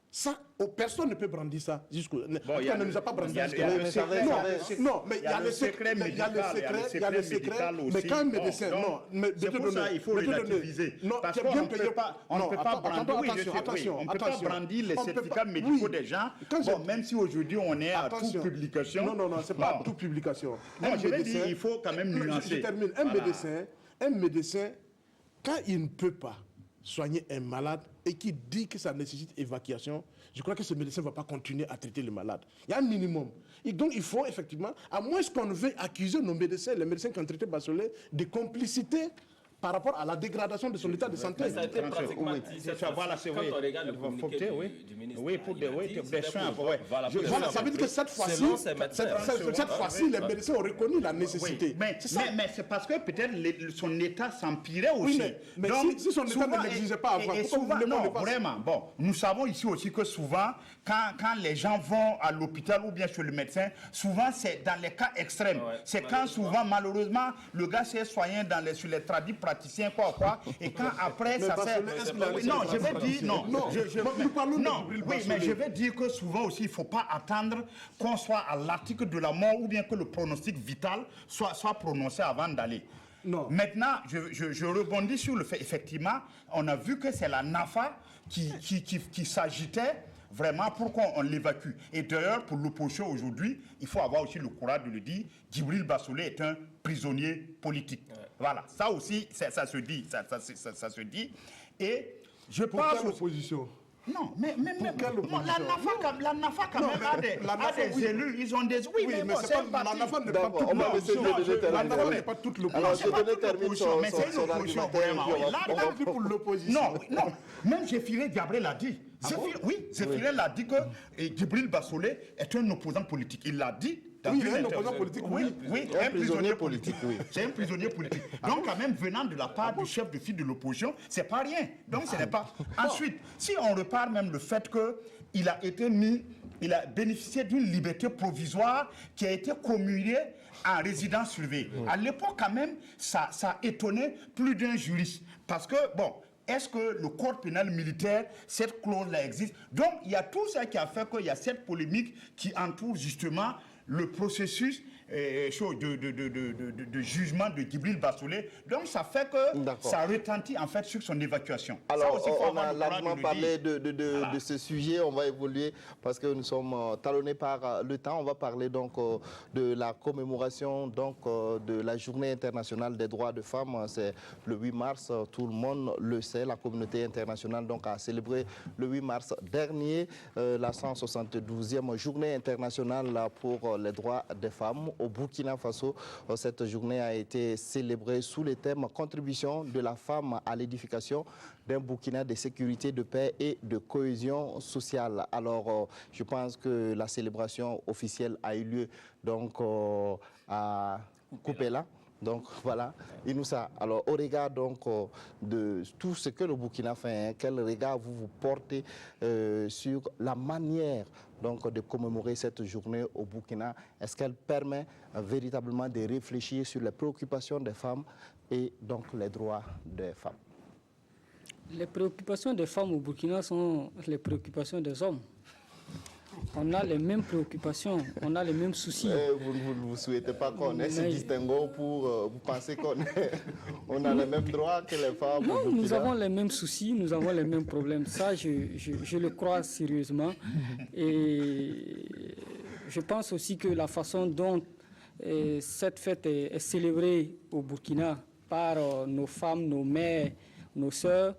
Ça, personne ne peut brandir ça jusqu'au... Bon, on ne nous a pas brandi jusqu'à non, mais il y a le secret médical, mais quand un médecin... Non, mais c'est pour ça qu'il faut relativiser. Parce qu'on ne peut pas brandir les certificats médicaux des gens, même si aujourd'hui on est à toute publication. Non, ce n'est pas toute publication. Je vais dire, il faut quand même nuancer. Je termine. Un médecin, quand il ne peut pas soigner un malade et qui dit que ça nécessite évacuation, je crois que ce médecin ne va pas continuer à traiter le malade. Il y a un minimum. Et donc il faut effectivement, à moins qu'on veuille accuser nos médecins, les médecins qui ont traité Bassolé, de complicité par rapport à la dégradation de son état de santé. Mais ça a été pratiquement dit. Voilà, c'est vrai. Quand on regarde le communiqué du ministre, oui, pour des soins. Voilà, ça veut dire que cette fois-ci, les médecins ont reconnu la nécessité. Mais c'est parce que peut-être son état s'empirait aussi. Oui, mais si son état ne l'exigeait pas avant, pourquoi vous voulez qu'on le fasse? Vraiment, bon, nous savons ici aussi que souvent, quand les gens vont à l'hôpital ou bien chez le médecin, souvent c'est dans les cas extrêmes. C'est quand souvent, malheureusement, le gars s'est soigné sur les tradis praticiens, quoi, et quand après, ça sert... Non, je vais dire, non. Nous parlons de oui, mais je vais dire que souvent aussi, il ne faut pas attendre qu'on soit à l'article de la mort ou bien que le pronostic vital soit prononcé avant d'aller. Non. Maintenant, je rebondis sur le fait, effectivement, on a vu que c'est la NAFA qui s'agitait vraiment pour qu'on l'évacue. Et d'ailleurs, pour l'opposition aujourd'hui, il faut avoir aussi le courage de le dire, Djibril Bassolé est un prisonnier politique. Ouais. Voilà, ça aussi, ça se dit. Ça se dit. Et je pense... Pour l'opposition? Non, mais la NAFA quand même a des élus, ils ont des... Oui, mais c'est pas... La NAFA n'est pas toute l'opposition. La NAFA n'est pas toute l'opposition. Alors, je donnais termine son argumentaire. Là, pour l'opposition. Non, même Zéphiré Diabré l'a dit. Zéphiré l'a dit que Djibril Bassolé est un opposant politique. Il l'a dit. Oui, un opposant politique, oui. Oui, un prisonnier politique, oui. C'est un prisonnier politique. Donc, quand même, venant de la part du chef de file de l'opposition, c'est pas rien. Donc, ce n'est pas... Ensuite, si on repart même le fait qu'il a été il a bénéficié d'une liberté provisoire qui a été communiée en résidence surveillée. À l'époque, quand même, ça a étonné plus d'un juriste. Parce que, bon... Est-ce que le code pénal militaire, cette clause-là existe? Donc, il y a tout ça qui a fait qu'il y a cette polémique qui entoure justement le processus de jugement de Djibril Bassolé. Donc, ça fait que ça retentit en fait sur son évacuation. Alors, aussi, on a largement parlé de ce sujet. On va évoluer parce que nous sommes talonnés par le temps. On va parler donc de la commémoration de la Journée internationale des droits de femmes. C'est le 8 mars, tout le monde le sait. La communauté internationale donc a célébré le 8 mars dernier la 172e Journée internationale pour les droits des femmes. Au Burkina Faso, cette journée a été célébrée sous le thème « Contribution de la femme à l'édification d'un Burkina de sécurité, de paix et de cohésion sociale ». Alors, je pense que la célébration officielle a eu lieu donc à Koupéla. Donc voilà, Inoussa. Alors au regard donc de tout ce que le Burkina fait, quel regard vous portez sur la manière donc de commémorer cette journée au Burkina? Est-ce qu'elle permet véritablement de réfléchir sur les préoccupations des femmes et donc les droits des femmes? Les préoccupations des femmes au Burkina sont les préoccupations des hommes. On a les mêmes préoccupations, on a les mêmes soucis. Vous ne souhaitez pas qu'on ait ce distinguo pour vous penser qu'on a les mêmes droits que les femmes? Non, nous avons les mêmes soucis, nous avons les mêmes problèmes. Ça, je le crois sérieusement. Et je pense aussi que la façon dont cette fête est célébrée au Burkina par nos femmes, nos mères, nos sœurs,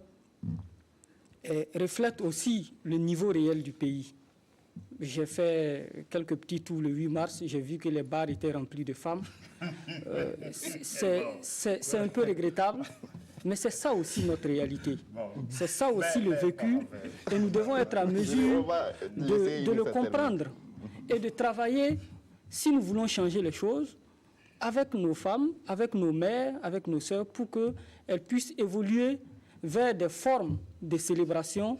reflète aussi le niveau réel du pays. j'ai fait quelques petits tours le 8 mars, j'ai vu que les bars étaient remplis de femmes. C'est un peu regrettable, mais c'est ça aussi notre réalité. C'est ça aussi le vécu, et nous devons être en mesure de le comprendre et de travailler, si nous voulons changer les choses, avec nos femmes, avec nos mères, avec nos sœurs, pour qu'elles puissent évoluer vers des formes de célébration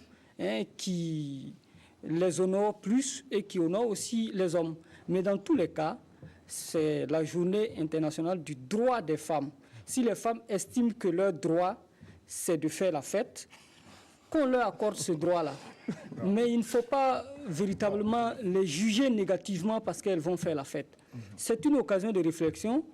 qui les honorent plus et qui honorent aussi les hommes. Mais dans tous les cas, c'est la journée internationale du droit des femmes. Si les femmes estiment que leur droit, c'est de faire la fête, qu'on leur accorde ce droit-là. Mais il ne faut pas véritablement les juger négativement parce qu'elles vont faire la fête. C'est une occasion de réflexion.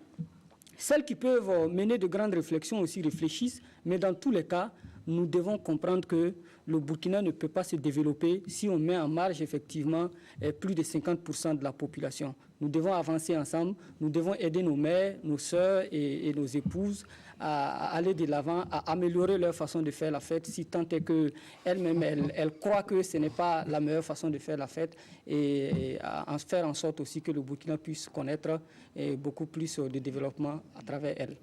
Celles qui peuvent mener de grandes réflexions aussi réfléchissent, mais dans tous les cas, nous devons comprendre que le Burkina ne peut pas se développer si on met en marge effectivement plus de 50% de la population. Nous devons avancer ensemble, nous devons aider nos mères, nos sœurs et nos épouses à aller de l'avant, à améliorer leur façon de faire la fête, si tant est qu'elles-mêmes, elles croient que ce n'est pas la meilleure façon de faire la fête, et à faire en sorte aussi que le Burkina puisse connaître beaucoup plus de développement à travers elles.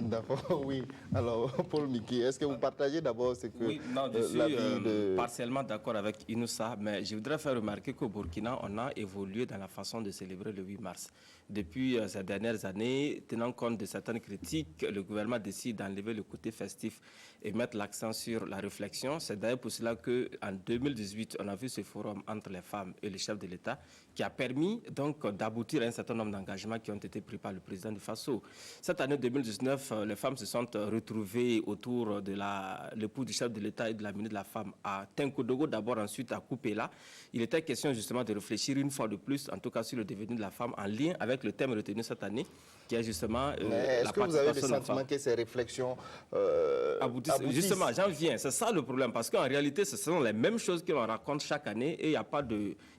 D'accord, oui. Alors, Paul Miki, est-ce que vous partagez d'abord ce que oui, non, je suis partiellement d'accord avec Inoussa, mais je voudrais faire remarquer qu'au Burkina, on a évolué dans la façon de célébrer le 8 mars. Depuis ces dernières années, tenant compte de certaines critiques, le gouvernement décide d'enlever le côté festif et mettre l'accent sur la réflexion. C'est d'ailleurs pour cela qu'en 2018, on a vu ce forum entre les femmes et le chef de l'État qui a permis donc d'aboutir à un certain nombre d'engagements qui ont été pris par le président du Faso. Cette année 2019, les femmes se sont retrouvées autour de l'époux du chef de l'État et de la ministre de la Femme à Tenkodogo, d'abord, ensuite à Koupéla. Il était question justement de réfléchir une fois de plus, en tout cas sur le devenir de la femme, en lien avec le thème retenu cette année, qui est justement la participation de la femme. Est-ce que vous avez le sentiment que ces réflexions aboutissent? Justement, j'en viens. C'est ça le problème, parce qu'en réalité, ce sont les mêmes choses que l'on raconte chaque année et il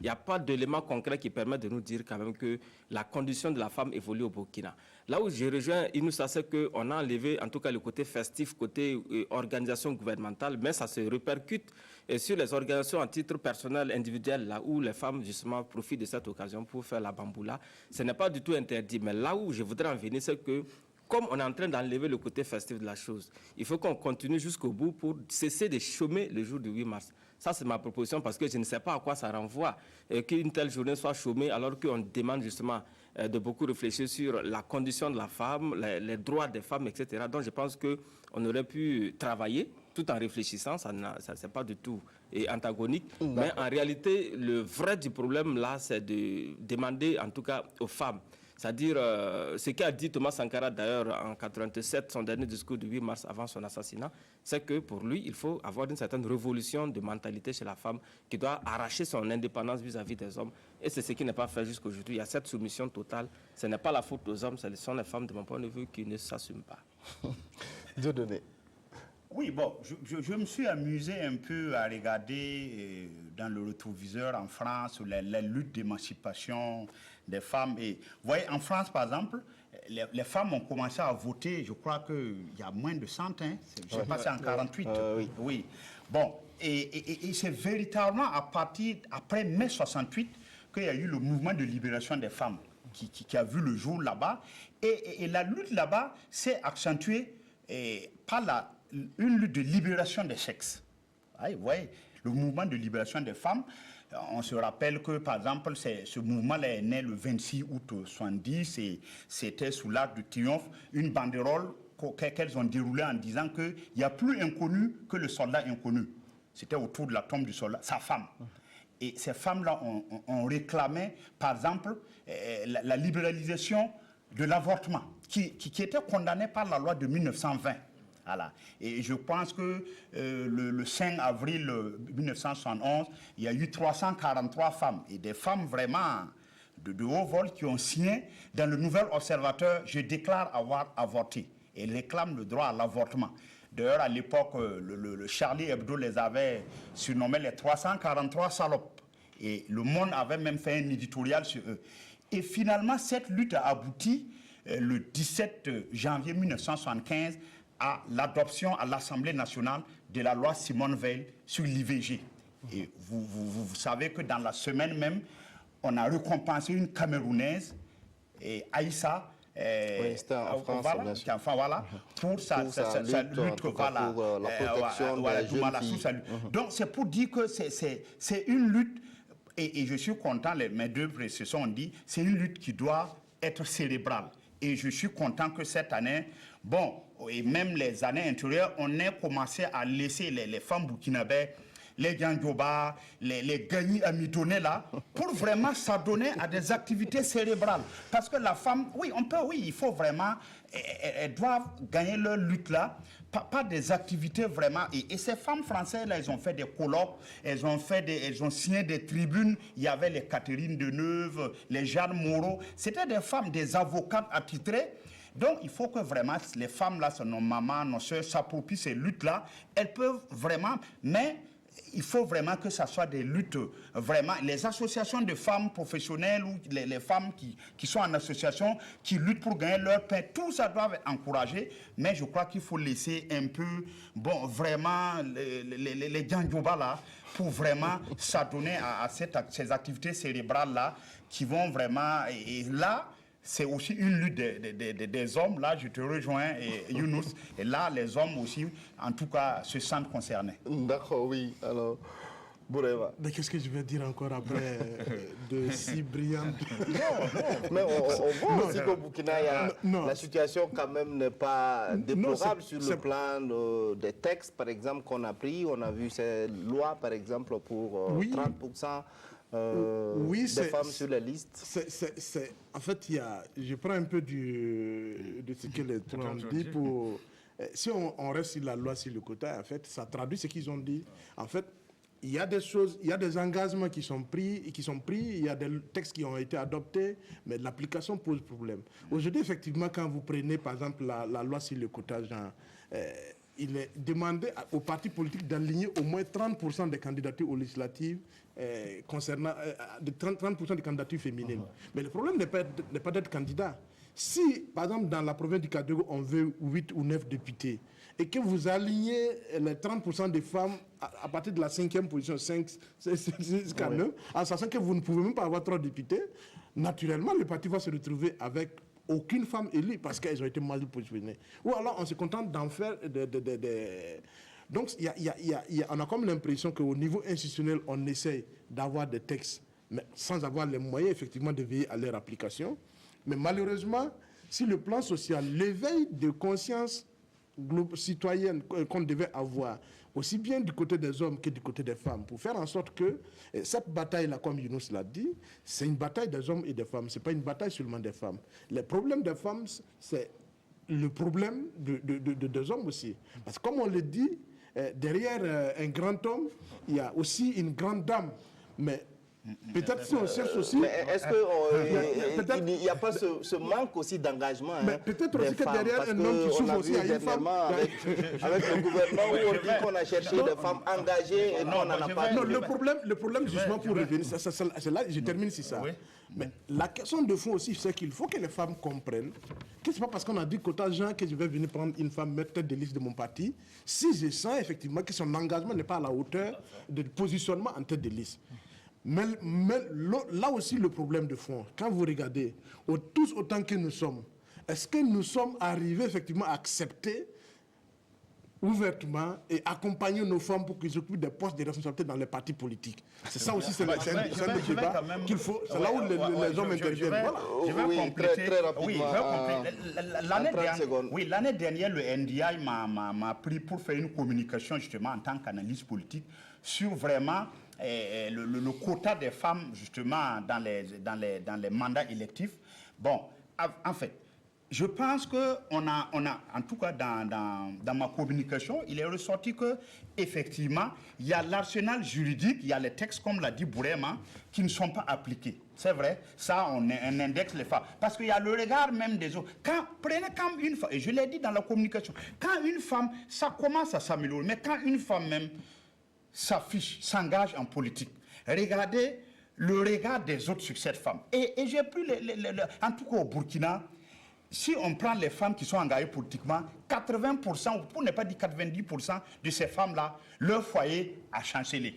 n'y a pas d'éléments concrets qui permettent de nous dire quand même que la condition de la femme évolue au Burkina. Là où je rejoins Inoussa, c'est qu'on a enlevé en tout cas le côté festif, côté organisation gouvernementale, mais ça se répercute sur les organisations en titre personnel, individuel, là où les femmes justement profitent de cette occasion pour faire la bamboula. Ce n'est pas du tout interdit, mais là où je voudrais en venir, c'est que comme on est en train d'enlever le côté festif de la chose, il faut qu'on continue jusqu'au bout pour cesser de chômer le jour du 8 mars. Ça, c'est ma proposition parce que je ne sais pas à quoi ça renvoie qu'une telle journée soit chômée alors qu'on demande justement de beaucoup réfléchir sur la condition de la femme, les droits des femmes, etc. Donc, je pense qu'on aurait pu travailler tout en réfléchissant. Ça c'est pas du tout antagonique. Mais en réalité, le vrai du problème, là, c'est de demander, en tout cas, aux femmes. C'est-à-dire, ce qu'a dit Thomas Sankara, d'ailleurs, en 1987, son dernier discours du 8 mars avant son assassinat, c'est que pour lui, il faut avoir une certaine révolution de mentalité chez la femme qui doit arracher son indépendance vis-à-vis des hommes. Et c'est ce qui n'est pas fait jusqu'aujourd'hui. Il y a cette soumission totale. Ce n'est pas la faute aux hommes, ce sont les femmes, de mon point de vue, qui ne s'assument pas. Dieudonné. Oui, bon, je me suis amusé un peu à regarder dans le rétroviseur en France les luttes d'émancipation des femmes. Et vous voyez, en France, par exemple, les femmes ont commencé à voter, je crois qu'il y a moins de 100 ans. Je sais pas, c'est en 48. Oui. Bon, et c'est véritablement après mai 68 qu'il y a eu le mouvement de libération des femmes qui a vu le jour là-bas. Et la lutte là-bas s'est accentuée par une lutte de libération des sexes. Vous voyez, le mouvement de libération des femmes, on se rappelle que, par exemple, ce mouvement-là est né le 26 août 70 et c'était sous l'Arc de Triomphe, une banderole qu'elles ont déroulée en disant qu'il n'y a plus inconnu que le soldat inconnu. C'était autour de la tombe du soldat, sa femme. Et ces femmes-là ont réclamé, par exemple, la libéralisation de l'avortement, qui était condamné par la loi de 1920. Voilà. Et je pense que le 5 avril 1971, il y a eu 343 femmes, et des femmes vraiment de haut vol qui ont signé dans le Nouvel Observateur « Je déclare avoir avorté ». Et réclament le droit à l'avortement. D'ailleurs, à l'époque, le Charlie Hebdo les avait surnommés les 343 salopes. Et Le Monde avait même fait un éditorial sur eux. Et finalement, cette lutte a abouti le 17 janvier 1975 à l'adoption à l'Assemblée nationale de la loi Simone Veil sur l'IVG. Et vous savez que dans la semaine même, on a récompensé une Camerounaise, Aïssa, c'était en France, voilà, bien sûr. Enfin, voilà, pour sa lutte voilà, pour la protection des jeunes filles. Donc c'est pour dire que c'est une lutte, et je suis content, mes deux prédécesseurs ont dit, c'est une lutte qui doit être cérébrale. Et je suis content que cette année, bon, et même les années antérieures, on ait commencé à laisser les femmes burkinabès, les Gandjoba, les Gagny Amidonné là, pour vraiment s'adonner à des activités cérébrales. Parce que la femme, oui, il faut vraiment, elles doivent gagner leur lutte là, pas des activités vraiment. Et ces femmes françaises là, elles ont fait des colloques, elles ont signé des tribunes. Il y avait les Catherine Deneuve, les Jeanne Moreau. C'était des femmes, des avocates attitrées. Donc, il faut que vraiment les femmes là, nos mamans, nos soeurs, s'approprient ces luttes là. Elles peuvent vraiment, mais il faut vraiment que ce soit des luttes, vraiment, les associations de femmes professionnelles ou les femmes qui sont en association, qui luttent pour gagner leur pain, tout ça doit être encouragé, mais je crois qu'il faut laisser un peu, bon, vraiment, les Gandjoba là, pour vraiment s'adonner à ces activités cérébrales là, qui vont vraiment, et là, c'est aussi une lutte des hommes. Là, je te rejoins, Younous. Et là, les hommes aussi, en tout cas, se sentent concernés. D'accord, oui. Alors, Bourema. Mais qu'est-ce que je vais dire encore après de si brillantes... Mais on voit aussi qu'au Burkina, la situation quand même n'est pas déplorable sur le plan des textes, par exemple, qu'on a pris. On a vu ces lois, par exemple, pour 30%. Des femmes sur la liste. En fait, je prends un peu de ce que les trois ont dit pour... Si on reste sur la loi sur le quota, en fait, ça traduit ce qu'ils ont dit. En fait, il y a des choses, il y a des engagements qui sont pris, il y a des textes qui ont été adoptés, mais l'application pose problème. Aujourd'hui, effectivement, quand vous prenez, par exemple, la loi sur le quota, il est demandé aux partis politiques d'aligner au moins 30% des candidatures aux législatives concernant 30% des candidatures féminines. Mais le problème n'est pas d'être candidat. Si, par exemple, dans la province du Kédougou, on veut 8 ou 9 députés, et que vous alignez les 30% des femmes à partir de la 5e position, 5 jusqu'à 9, en sachant que vous ne pouvez même pas avoir 3 députés, naturellement, le parti va se retrouver avec aucune femme élue parce qu'elles ont été mal positionnées. Ou alors, on se contente d'en faire Donc, on a comme l'impression qu'au niveau institutionnel, on essaie d'avoir des textes, mais sans avoir les moyens, effectivement, de veiller à leur application. Mais malheureusement, si le plan social, l'éveil de conscience citoyenne qu'on devait avoir, aussi bien du côté des hommes que du côté des femmes, pour faire en sorte que cette bataille-là, comme Younous l'a dit, c'est une bataille des hommes et des femmes, ce n'est pas une bataille seulement des femmes. Les problèmes des femmes, c'est le problème des hommes aussi. Parce que comme on le dit, derrière un grand homme, il y a aussi une grande dame. Mais peut-être si on cherche aussi... Mais est-ce qu'il n'y a pas ce manque aussi d'engagement peut-être aussi que derrière un homme qui souffre aussi, il y a une femme... Avec le gouvernement où on dit qu'on a cherché des femmes engagées et qu'on n'en a pas. Non, le problème justement pour revenir, c'est là, je termine sur ça. Mais la question de fond aussi, c'est qu'il faut que les femmes comprennent que ce n'est pas parce qu'on a dit quota Jean que je vais venir prendre une femme, mettre tête de liste de mon parti, si je sens effectivement que son engagement n'est pas à la hauteur du positionnement en tête de liste. Mais là aussi, le problème de fond, quand vous regardez, tous autant que nous sommes, est-ce que nous sommes arrivés effectivement à accepter ouvertement et accompagner nos femmes pour qu'ils occupent des postes de responsabilité dans les partis politiques? C'est ça aussi, c'est un débat qu'il faut, c'est là où les hommes interviennent. Voilà. Je vais compléter. Très rapidement. L'année dernière, le NDI m'a pris pour faire une communication justement en tant qu'analyste politique sur vraiment le quota des femmes justement dans les mandats électifs. Bon, en fait, je pense qu'on a, en tout cas dans ma communication, il est ressorti que effectivement, il y a l'arsenal juridique, il y a les textes, comme l'a dit Bourema, qui ne sont pas appliqués. C'est vrai, ça, on indexe les femmes. Parce qu'il y a le regard même des autres. Prenez quand une femme, et je l'ai dit dans la communication, quand une femme, ça commence à s'améliorer, mais quand une femme même s'affiche, s'engage en politique, regardez le regard des autres sur cette femme. Et j'ai pris, en tout cas au Burkina, si on prend les femmes qui sont engagées politiquement, 80%, pour ne pas dire 90% de ces femmes-là, leur foyer a chancelé.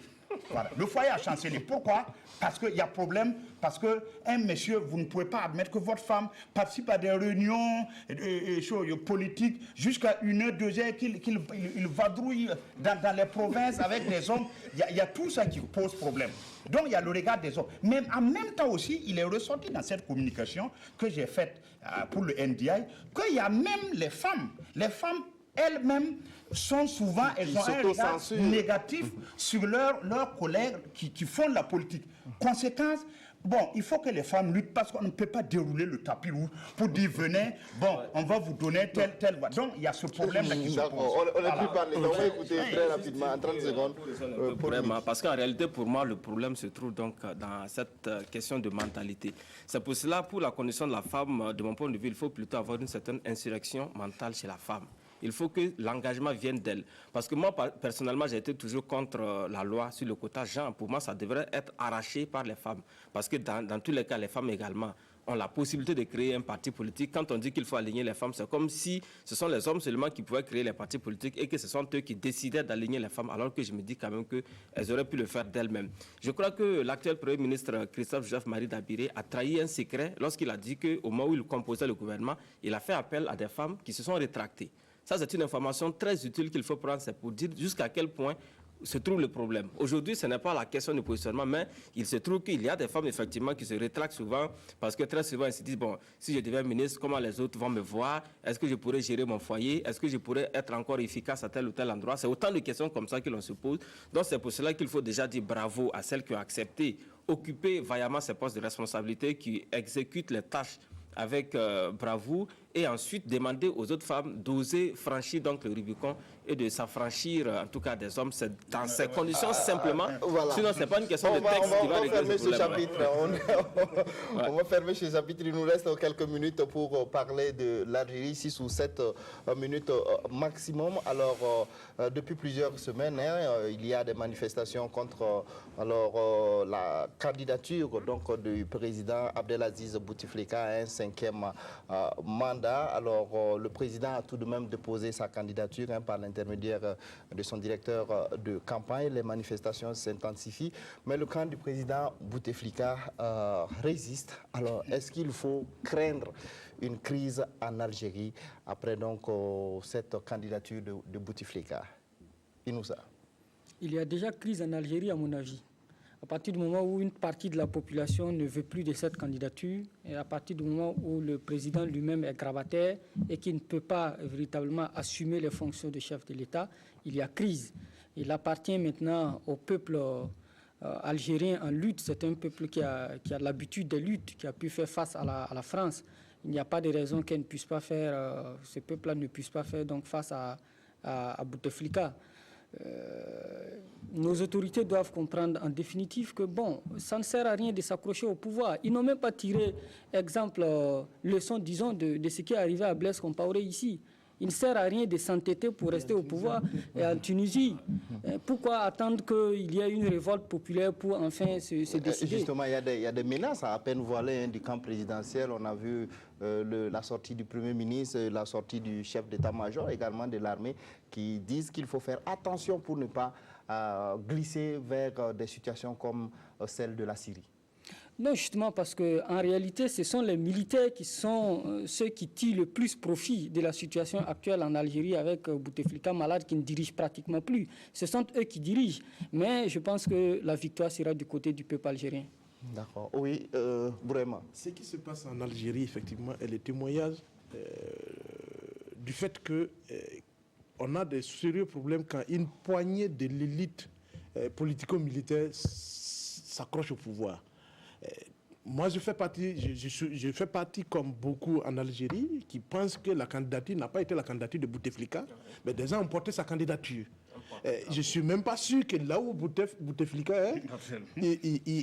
Voilà. Le foyer a chancelé. Pourquoi? Parce qu'il y a problème, parce qu'un monsieur, vous ne pouvez pas admettre que votre femme participe à des réunions politiques jusqu'à 1h, 2h, qu'il vadrouille dans les provinces avec des hommes. Il y a tout ça qui pose problème. Donc il y a le regard des hommes. Mais en même temps aussi, il est ressorti dans cette communication que j'ai faite pour le NDI, qu'il y a même les femmes elles-mêmes sont souvent, elles ont un regard négatif sur leurs collègues qui font la politique. Conséquence, bon, il faut que les femmes luttent parce qu'on ne peut pas dérouler le tapis rouge pour dire venez, bon, on va vous donner telle voie. Donc il y a ce problème-là qui se pose. On a pu parler, on va écouter très rapidement, en 30 secondes. Parce qu'en réalité, pour moi, le problème se trouve donc dans cette question de mentalité. C'est pour cela, pour la condition de la femme, de mon point de vue, il faut plutôt avoir une certaine insurrection mentale chez la femme. Il faut que l'engagement vienne d'elle. Parce que moi, personnellement, j'ai été toujours contre la loi sur le quota genre. Pour moi, ça devrait être arraché par les femmes. Parce que dans tous les cas, les femmes également ont la possibilité de créer un parti politique. Quand on dit qu'il faut aligner les femmes, c'est comme si ce sont les hommes seulement qui pouvaient créer les partis politiques et que ce sont eux qui décidaient d'aligner les femmes, alors que je me dis quand même qu'elles auraient pu le faire d'elles-mêmes. Je crois que l'actuel Premier ministre Christophe Joseph-Marie Dabiré a trahi un secret lorsqu'il a dit qu'au moment où il composait le gouvernement, il a fait appel à des femmes qui se sont rétractées. Ça, c'est une information très utile qu'il faut prendre, c'est pour dire jusqu'à quel point se trouve le problème. Aujourd'hui, ce n'est pas la question du positionnement, mais il se trouve qu'il y a des femmes, effectivement, qui se rétractent souvent, parce que très souvent, elles se disent, bon, si je deviens ministre, comment les autres vont me voir? Est-ce que je pourrais gérer mon foyer? Est-ce que je pourrais être encore efficace à tel ou tel endroit? C'est autant de questions comme ça que l'on se pose. Donc, c'est pour cela qu'il faut déjà dire bravo à celles qui ont accepté, occuper vaillamment ces postes de responsabilité, qui exécutent les tâches avec bravoure, et ensuite demander aux autres femmes d'oser franchir donc le Rubicon et de s'affranchir en tout cas des hommes dans ces conditions simplement. Voilà. Sinon, ce n'est pas une question de texte qui va régler ce problème. On va fermer ce chapitre. Il nous reste quelques minutes pour parler de l'Algérie, 6 ou 7 minutes maximum. Alors, depuis plusieurs semaines, il y a des manifestations contre la candidature donc, du président Abdelaziz Bouteflika à un 5e mandat. Alors, le président a tout de même déposé sa candidature par l'intermédiaire de son directeur de campagne. Les manifestations s'intensifient, mais le camp du président Bouteflika résiste. Alors, est-ce qu'il faut craindre une crise en Algérie après donc cette candidature de Bouteflika? Inoussa. Il y a déjà crise en Algérie, à mon avis. À partir du moment où une partie de la population ne veut plus de cette candidature, et à partir du moment où le président lui-même est gravataire et qu'il ne peut pas véritablement assumer les fonctions de chef de l'État, il y a crise. Il appartient maintenant au peuple algérien en lutte. C'est un peuple qui a l'habitude des luttes, qui a pu faire face à la France. Il n'y a pas de raison qu'elle ne puisse pas faire, ce peuple-là ne puisse pas faire donc face à Bouteflika. Nos autorités doivent comprendre en définitive que bon, ça ne sert à rien de s'accrocher au pouvoir. Ils n'ont même pas tiré exemple, leçon, disons, de ce qui est arrivé à Blaise Compaoré ici. Il ne sert à rien de s'entêter pour rester au pouvoir en Tunisie. Pourquoi attendre qu'il y ait une révolte populaire pour enfin se décider? Justement, il y a des menaces à peine voilées du camp présidentiel. On a vu la sortie du Premier ministre, la sortie du chef d'état-major, également de l'armée, qui disent qu'il faut faire attention pour ne pas glisser vers des situations comme celle de la Syrie. Non, justement parce qu'en réalité, ce sont les militaires qui sont ceux qui tirent le plus profit de la situation actuelle en Algérie avec Bouteflika malade qui ne dirige pratiquement plus. Ce sont eux qui dirigent. Mais je pense que la victoire sera du côté du peuple algérien. D'accord. Oui, vraiment. Ce qui se passe en Algérie, effectivement, est le témoignage du fait que on a des sérieux problèmes quand une poignée de l'élite politico-militaire s'accroche au pouvoir. Moi, je fais partie, comme beaucoup en Algérie, qui pensent que la candidature n'a pas été la candidature de Bouteflika, mais des gens ont porté sa candidature. Je ne suis même pas sûr que là où Bouteflika est,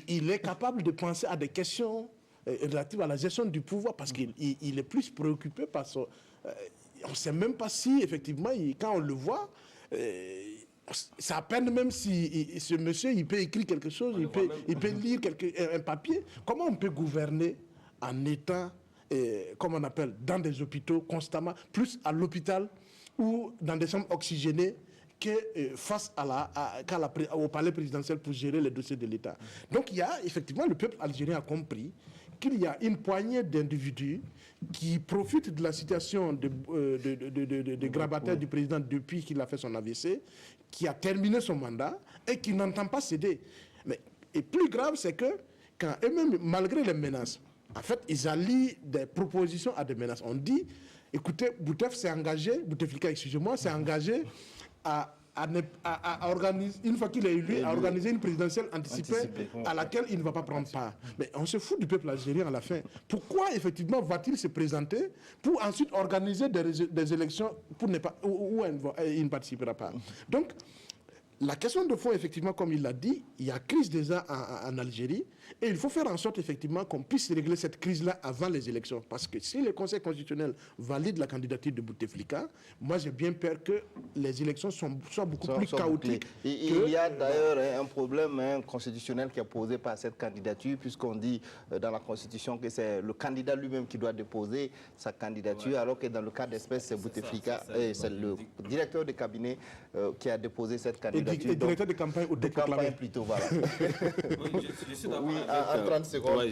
il est capable de penser à des questions relatives à la gestion du pouvoir, parce qu'il est plus préoccupé par son... on ne sait même pas si, effectivement, quand on le voit... c'est à peine même si ce monsieur, il peut écrire quelque chose, il peut lire un papier. Comment on peut gouverner en étant, comme on appelle, dans des hôpitaux constamment, plus à l'hôpital ou dans des chambres oxygénées, face au palais présidentiel pour gérer les dossiers de l'État. Donc il y a effectivement, le peuple algérien a compris qu'il y a une poignée d'individus qui profitent de la situation de grabataire du président depuis qu'il a fait son AVC, qui a terminé son mandat et qui n'entend pas céder. Et plus grave, c'est que quand eux-mêmes, malgré les menaces, en fait, ils allient des propositions à des menaces. On dit, écoutez, Bouteflika s'est engagé, s'est engagé à organiser, une fois qu'il est élu, à organiser une présidentielle anticipée à laquelle il ne va pas prendre part. Mais on se fout du peuple algérien à la fin. Pourquoi, effectivement, va-t-il se présenter pour ensuite organiser des élections pour ne pas, où il ne participera pas? Donc, la question de fond, effectivement, comme il l'a dit, il y a crise déjà en Algérie et il faut faire en sorte, effectivement, qu'on puisse régler cette crise-là avant les élections. Parce que si le Conseil constitutionnel valide la candidature de Bouteflika, moi j'ai bien peur que les élections soient beaucoup plus chaotiques. Il y a d'ailleurs un problème constitutionnel qui est posé par cette candidature, puisqu'on dit dans la Constitution que c'est le candidat lui-même qui doit déposer sa candidature, alors que dans le cas d'espèce, c'est Bouteflika, c'est le directeur de cabinet qui a déposé cette candidature. Et directeur de campagne ou de campagne plutôt, voilà. Je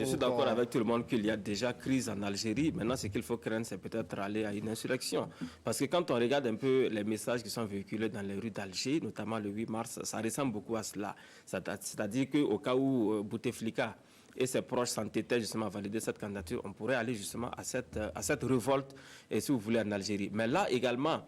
suis d'accord avec tout le monde qu'il y a déjà crise en Algérie. Maintenant, ce qu'il faut craindre, c'est peut-être aller à une insurrection. Parce que quand on regarde un peu les messages qui sont véhiculés dans les rues d'Alger, notamment le 8 mars, ça ressemble beaucoup à cela. C'est-à-dire qu'au cas où Bouteflika et ses proches s'entêtaient justement à valider cette candidature, on pourrait aller justement à cette révolte, si vous voulez, en Algérie. Mais là également,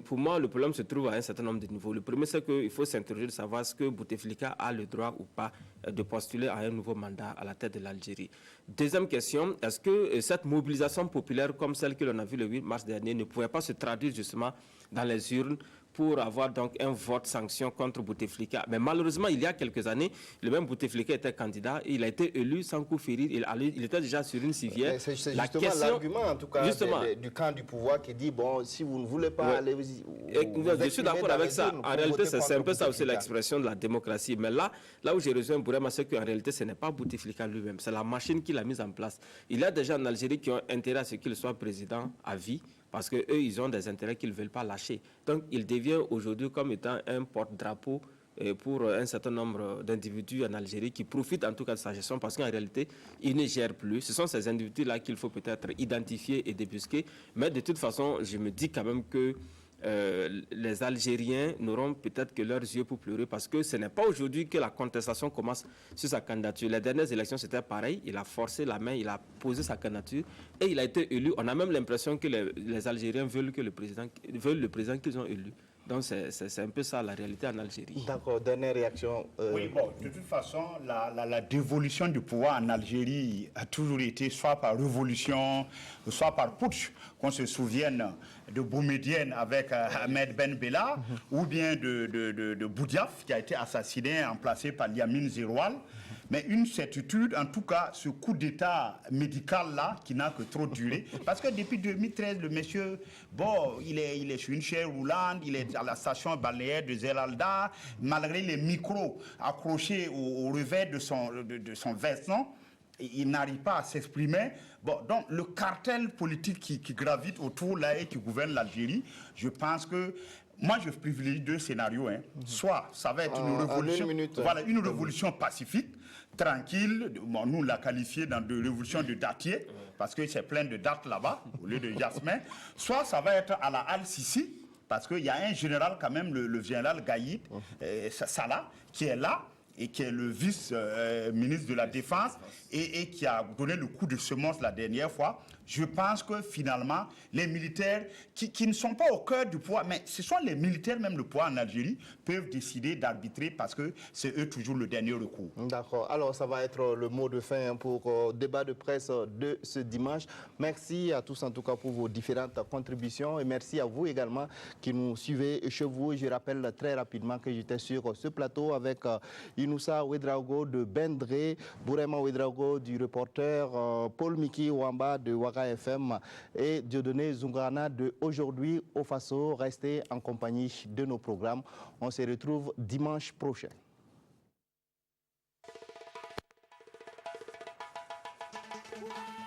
pour moi, le problème se trouve à un certain nombre de niveaux. Le premier, c'est qu'il faut s'interroger de savoir est-ce que Bouteflika a le droit ou pas de postuler à un nouveau mandat à la tête de l'Algérie. Deuxième question, est-ce que cette mobilisation populaire comme celle que l'on a vue le 8 mars dernier ne pouvait pas se traduire justement dans les urnes pour avoir donc un vote sanction contre Bouteflika? Mais malheureusement, il y a quelques années, le même Bouteflika était candidat, il a été élu sans coup férir, il était déjà sur une civière. C'est justement l'argument, en tout cas, du camp du pouvoir qui dit, bon, si vous ne voulez pas aller... Je suis d'accord avec ça. En réalité, c'est un peu ça aussi l'expression de la démocratie. Mais là où j'ai rejoint Bourema, c'est qu'en réalité, ce n'est pas Bouteflika lui-même, c'est la machine qu'il a mise en place. Il y a des gens en Algérie qui ont intérêt à ce qu'il soit président à vie, parce qu'eux, ils ont des intérêts qu'ils ne veulent pas lâcher. Donc, il devient aujourd'hui comme étant un porte-drapeau pour un certain nombre d'individus en Algérie qui profitent en tout cas de sa gestion, parce qu'en réalité, il ne gère plus. Ce sont ces individus-là qu'il faut peut-être identifier et débusquer. Mais de toute façon, je me dis quand même que les Algériens n'auront peut-être que leurs yeux pour pleurer, parce que ce n'est pas aujourd'hui que la contestation commence sur sa candidature. Les dernières élections, c'était pareil. Il a forcé la main, il a posé sa candidature et il a été élu. On a même l'impression que les Algériens veulent le président qu'ils ont élu. Donc c'est un peu ça la réalité en Algérie. D'accord, dernière réaction. Oui, bon, de toute façon, la dévolution du pouvoir en Algérie a toujours été soit par révolution, soit par putsch. Qu'on se souvienne de Boumedienne avec Ahmed Ben Bella, ou bien de Boudiaf qui a été assassiné, remplacé par Yamine Zeroual. Mais une certitude, en tout cas, ce coup d'État médical-là, qui n'a que trop duré. Parce que depuis 2013, le monsieur, bon, il est sur une chaise roulante, il est à la station balnéaire de Zeralda, malgré les micros accrochés au revers de son veston, il n'arrive pas à s'exprimer. Bon, donc le cartel politique qui gravite autour là et qui gouverne l'Algérie, je pense que moi, je privilégie deux scénarios. Soit ça va être une révolution, une révolution pacifique, tranquille. Bon, nous, on l'a qualifié dans de révolution de datier, parce que c'est plein de dates là-bas, au lieu de jasmin. Soit ça va être à la Al-Sisi, parce qu'il y a un général quand même, le général Gaïd Salah, qui est là, et qui est le vice-ministre de la Défense, et qui a donné le coup de semonce la dernière fois. Je pense que finalement, les militaires qui ne sont pas au cœur du pouvoir, mais ce sont les militaires, même le pouvoir en Algérie, peuvent décider d'arbitrer parce que c'est eux toujours le dernier recours. D'accord. Alors, ça va être le mot de fin pour le débat de presse de ce dimanche. Merci à tous en tout cas pour vos différentes contributions et merci à vous également qui nous suivez chez vous. Je rappelle très rapidement que j'étais sur ce plateau avec Inoussa Ouedraogo de Bendré, Bourema Ouedraogo du reporter, Paul Miki Ouamba de Ouaga FM et Dieudonné Zungrana de Aujourd'hui au Faso. Restez en compagnie de nos programmes. On se retrouve dimanche prochain. Wow.